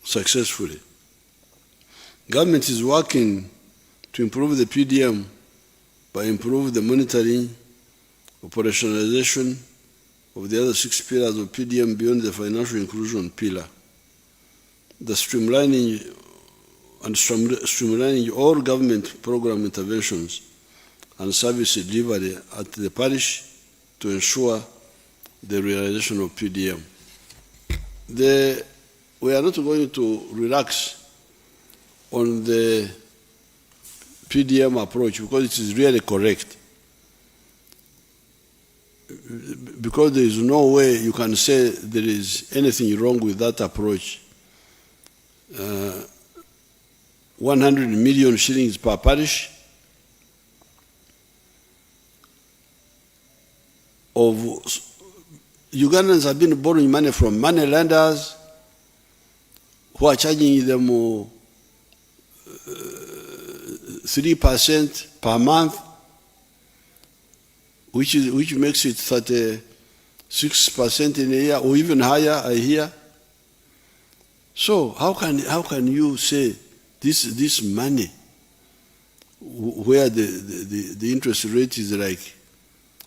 successfully. Government is working to improve the PDM by improving the monitoring, operationalization of the other 6 pillars of PDM beyond the financial inclusion pillar. The streamlining all government program interventions and service delivery at the parish to ensure the realization of PDM. We are not going to relax on the PDM approach because it is really correct. Because there is no way you can say there is anything wrong with that approach. 100 million shillings per parish of Ugandans have been borrowing money from money lenders who are charging them 3% per month, which makes it 36% in a year, or even higher, I hear. So how can you say this money, where the interest rate is like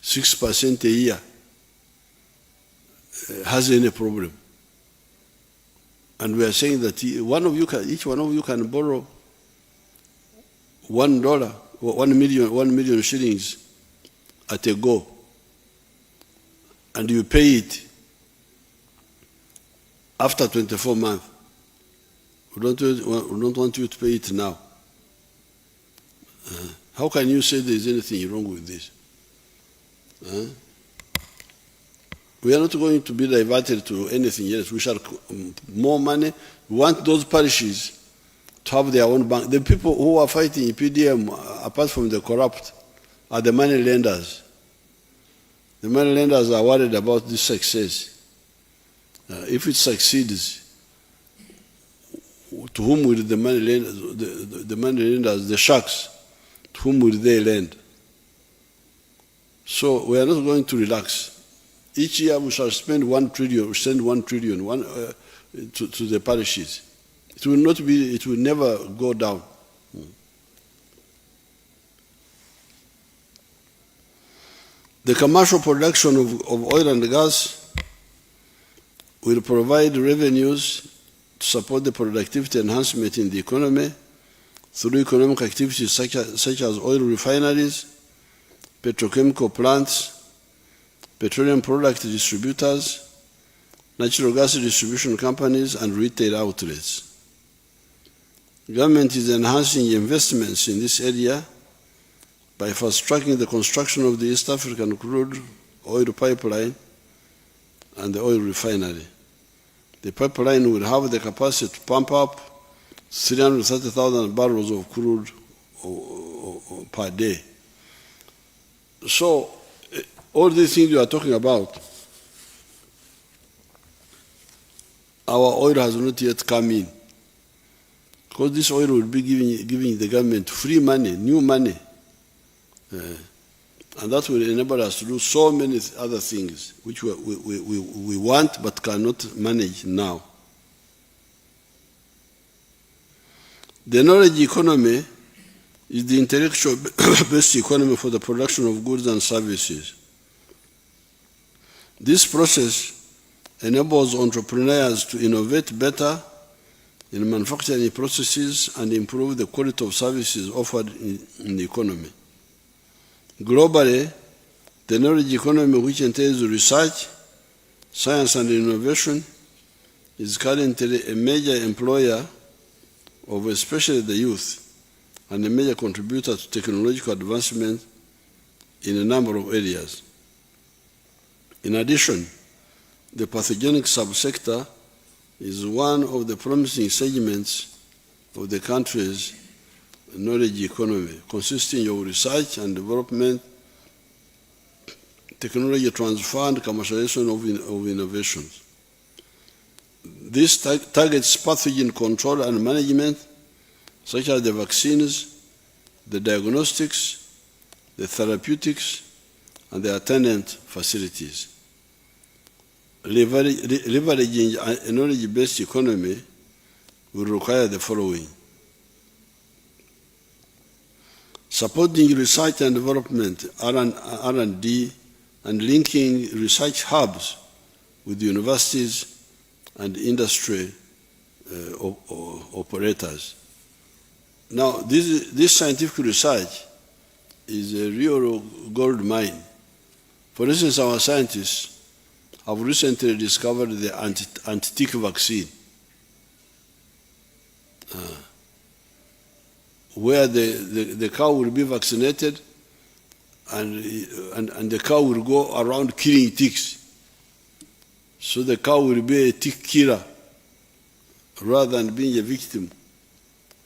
6% a year, has any problem? And we are saying that each one of you can borrow $1 million shillings at a go, and you pay it after 24 months. We don't want you to pay it now. How can you say there is anything wrong with this? We are not going to be diverted to anything else. We shall more money. We want those parishes to have their own bank. The people who are fighting in PDM, apart from the corrupt, are the money lenders. The money lenders are worried about this success. If it succeeds, to whom will the money lenders, the money lenders, the sharks, to whom will they lend? So we are not going to relax. Each year we shall spend 1 trillion, we send 1 trillion to the parishes. It will not be, it will never go down. The commercial production of oil and gas will provide revenues to support the productivity enhancement in the economy through economic activities such as oil refineries, petrochemical plants, petroleum product distributors, natural gas distribution companies, and retail outlets. The government is enhancing investments in this area by fast-tracking the construction of the East African crude oil pipeline and the oil refinery. The pipeline will have the capacity to pump up 330,000 barrels of crude per day. So, all these things you are talking about, our oil has not yet come in. Because this oil will be giving the government free money, new money. And that will enable us to do so many other things which we want but cannot manage now. The knowledge economy is the intellectual-based economy for the production of goods and services. This process enables entrepreneurs to innovate better in manufacturing processes and improve the quality of services offered in the economy. Globally, the knowledge economy, which entails research, science, and innovation, is currently a major employer of especially the youth and a major contributor to technological advancement in a number of areas. In addition, the pathogenic subsector is one of the promising segments of the country's knowledge economy, consisting of research and development, technology transfer, and commercialization of innovations. This targets pathogen control and management, such as the vaccines, the diagnostics, the therapeutics, and the attendant facilities. Leveraging a knowledge-based economy will require the following: supporting research and development, R&D, and linking research hubs with universities and industry operators. Now, this scientific research is a real gold mine. For instance, our scientists have recently discovered the anti-tick vaccine, where the cow will be vaccinated and the cow will go around killing ticks. So the cow will be a tick killer rather than being a victim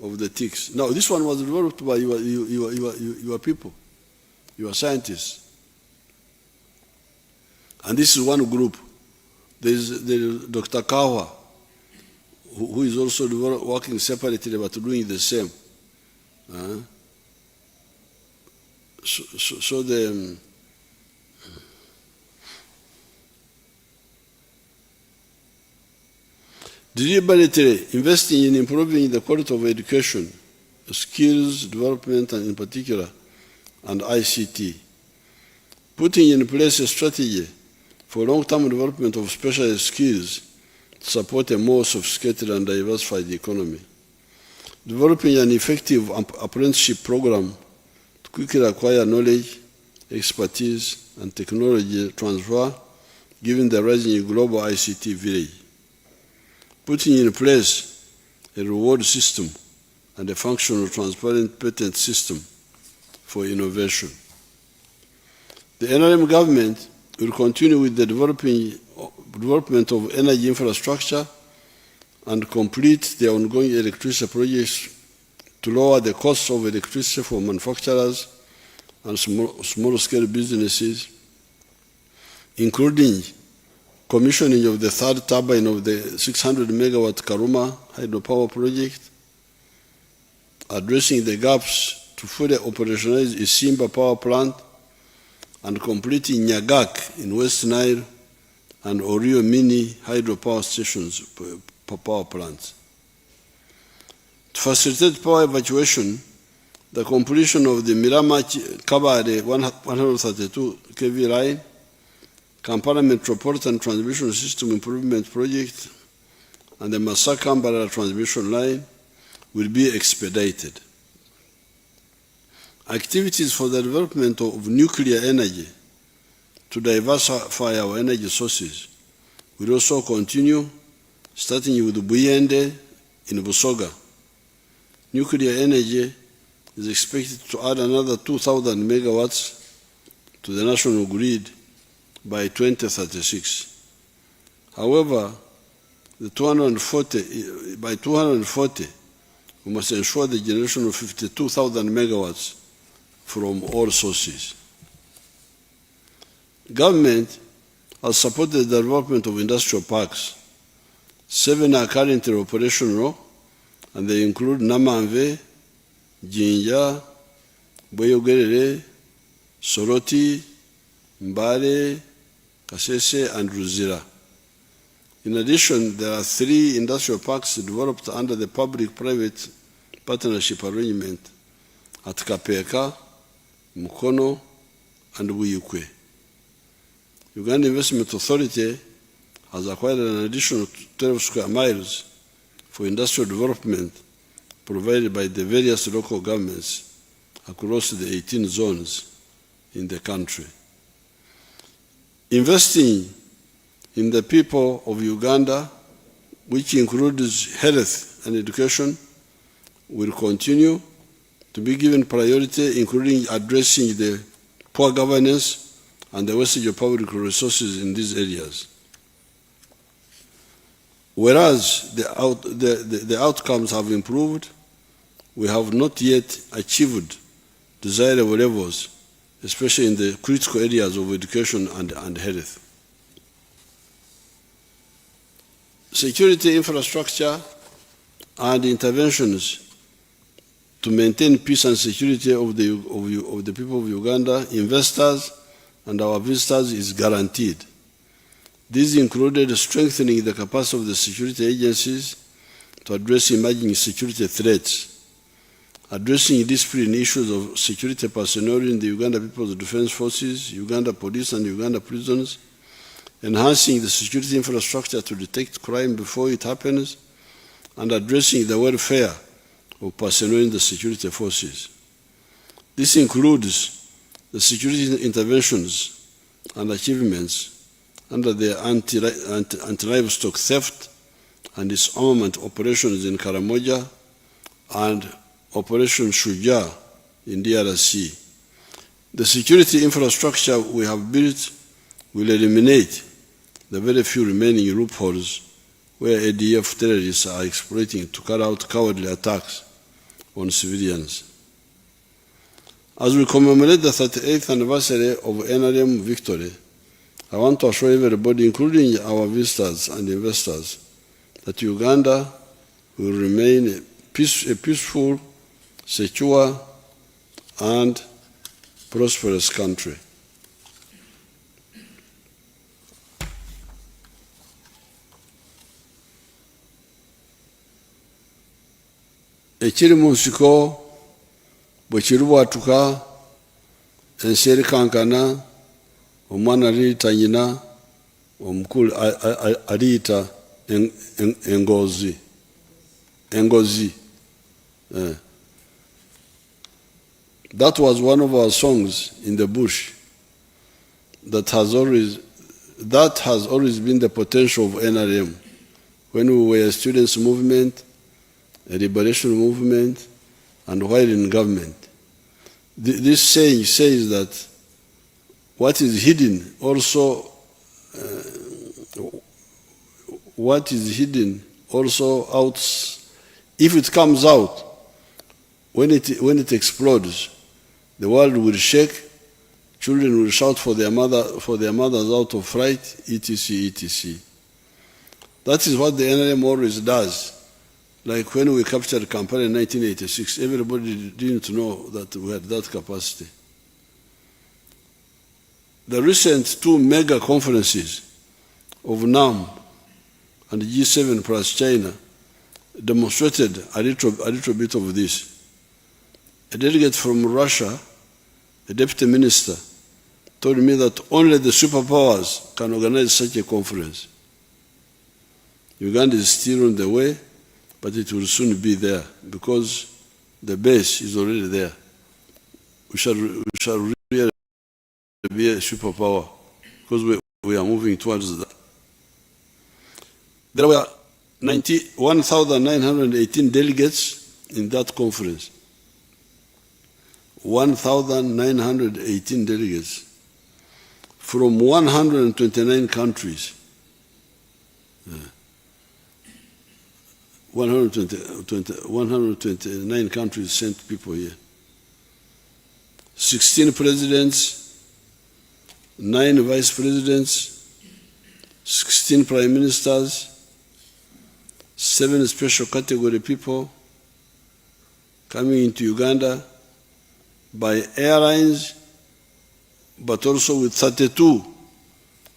of the ticks. Now, this one was developed by your people, your scientists. And this is one group. There is Dr. Kawa, who is also working separately but doing the same. So deliberately investing in improving the quality of education, skills development, and in particular, and ICT. Putting in place a strategy for long-term development of specialized skills to support a more sophisticated and diversified economy. Developing an effective apprenticeship program to quickly acquire knowledge expertise, and technology transfer, given the rising global ICT village. Putting in place a reward system and a functional transparent patent system for innovation. The NRM government will continue with the development of energy infrastructure and complete the ongoing electricity projects to lower the cost of electricity for manufacturers and small-scale businesses, including commissioning of the third turbine of the 600-megawatt Karuma hydropower project, addressing the gaps to fully operationalize Isimba power plant, and completing Nyagak in West Nile and Orio mini hydropower stations power plants. To facilitate power evacuation, the completion of the Mirama Kabare 132 kV line, Kampala Metropolitan Transmission System Improvement Project, and the Masaka-Mbarara transmission line will be expedited. Activities for the development of nuclear energy to diversify our energy sources will also continue, starting with Buyende in Busoga. Nuclear energy is expected to add another 2,000 megawatts to the national grid by 2036. However, by 240, we must ensure the generation of 52,000 megawatts from all sources. Government has supported the development of industrial parks. 7 are currently operational, and they include Namanve, Jinja, Boyogerere, Soroti, Mbale, Kasese, and Ruzira. In addition, there are 3 industrial parks developed under the public-private partnership arrangement at Kapeka, Mukono, and Wiyukwe. Uganda Investment Authority has acquired an additional 12 square miles for industrial development provided by the various local governments across the 18 zones in the country. Investing in the people of Uganda, which includes health and education, will continue to be given priority, including addressing the poor governance and the wastage of public resources in these areas. Whereas the outcomes have improved, we have not yet achieved desirable levels, especially in the critical areas of education and health. Security infrastructure and interventions to maintain peace and security of the people of Uganda, investors, and our visitors is guaranteed. These included strengthening the capacity of the security agencies to address emerging security threats, addressing discipline issues of security personnel in the Uganda People's Defense Forces, Uganda Police, and Uganda prisons, enhancing the security infrastructure to detect crime before it happens, and addressing the welfare of personnel in the security forces. This includes the security interventions and achievements under the anti-livestock theft and disarmament operations in Karamoja and Operation Shujaa in DRC. The security infrastructure we have built will eliminate the very few remaining loopholes where ADF terrorists are exploiting to carry out cowardly attacks on civilians. As we commemorate the 38th anniversary of NRM victory, I want to assure everybody, including our visitors and investors, that Uganda will remain a peaceful, secure, and prosperous country. Ekiri mu nsiko bwe kirubwatuka ensi erikankana, omwana aliyita nyina, omukulu aliyita engozi. That was one of our songs in the bush. that has always been the potential of NRM. When we were a students' movement, a liberation movement, and while in government. This saying says that what is hidden also out, if it comes out, when it explodes, the world will shake, children will shout for their mothers out of fright, etc., etc. That is what the NRM always does. Like when we captured Kampala in 1986, everybody didn't know that we had that capacity. The recent two mega conferences of NAM and G7 plus China demonstrated a little bit of this. A delegate from Russia, a deputy minister, told me that only the superpowers can organize such a conference. Uganda is still on the way, but it will soon be there because the base is already there. We shall really be a superpower because we are moving towards that. There were 1,918 delegates in that conference. 1,918 delegates from 129 countries. 129 countries sent people here. 16 presidents, 9 vice presidents, 16 prime ministers, 7 special category people coming into Uganda by airlines, but also with 32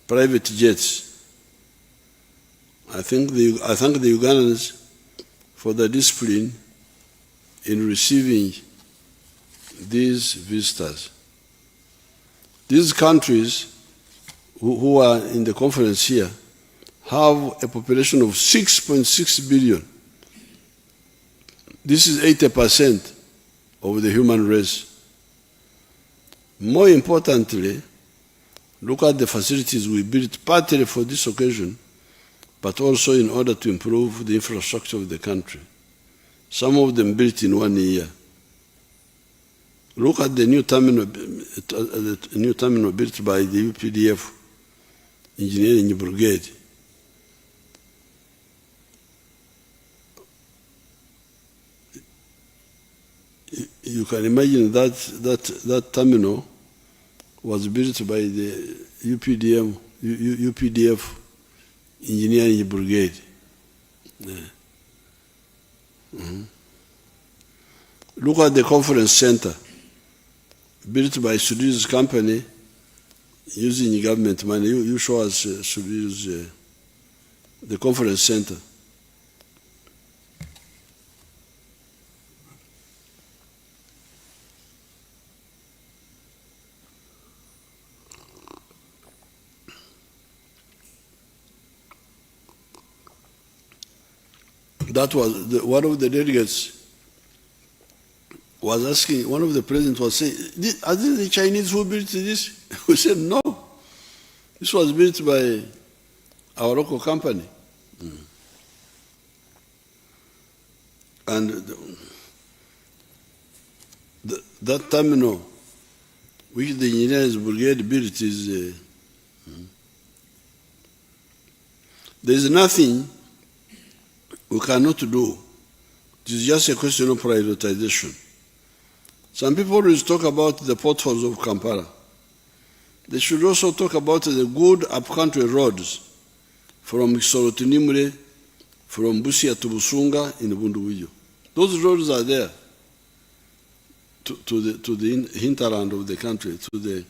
private jets. I thank the Ugandans for the discipline in receiving these visitors. These countries who are in the conference here have a population of 6.6 billion. This is 80% of the human race. More importantly, look at the facilities we built partly for this occasion, but also in order to improve the infrastructure of the country. Some of them built in 1 year. Look at the new terminal built by the UPDF Engineering Brigade. You can imagine that terminal was built by the UPDF Engineering Brigade. Yeah. Mm-hmm. Look at the conference center built by Sudi's company using government money. You show us Sudi's the conference center. That was one of the delegates was asking, one of the presidents was saying, are these the Chinese who built this? We said, no. This was built by our local company. Mm. And that terminal, which the engineers brigade built, is there is nothing we cannot do. It is just a question of prioritization. Some people always talk about the potholes of Kampala. They should also talk about the good upcountry roads from Kisoro to Nimule, from Busia to Busunga in Bundubujo. Those roads are there to the hinterland of the country, to the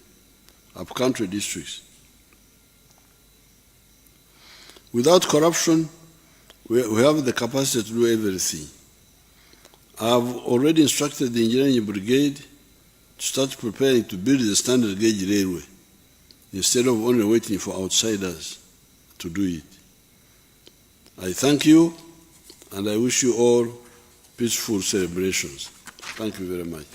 upcountry districts. Without corruption, we have the capacity to do everything. I've already instructed the engineering brigade to start preparing to build the standard gauge railway instead of only waiting for outsiders to do it. I thank you, and I wish you all peaceful celebrations. Thank you very much.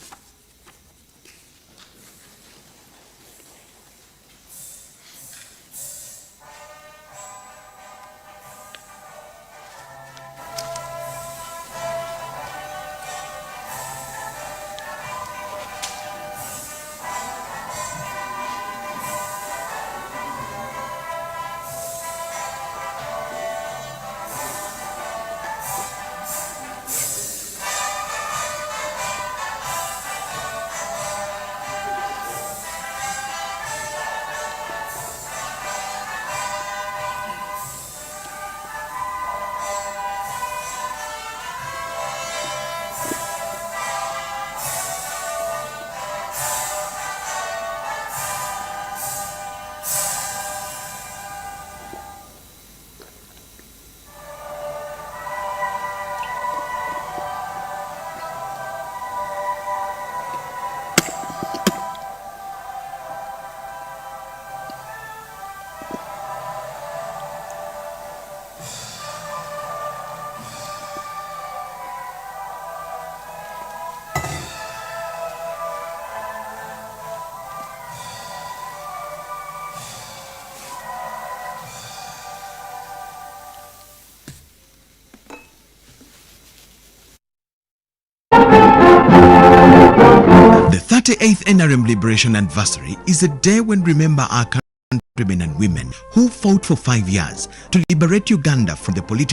38th NRM Liberation Anniversary is a day when we remember our countrymen and women who fought for 5 years to liberate Uganda from the political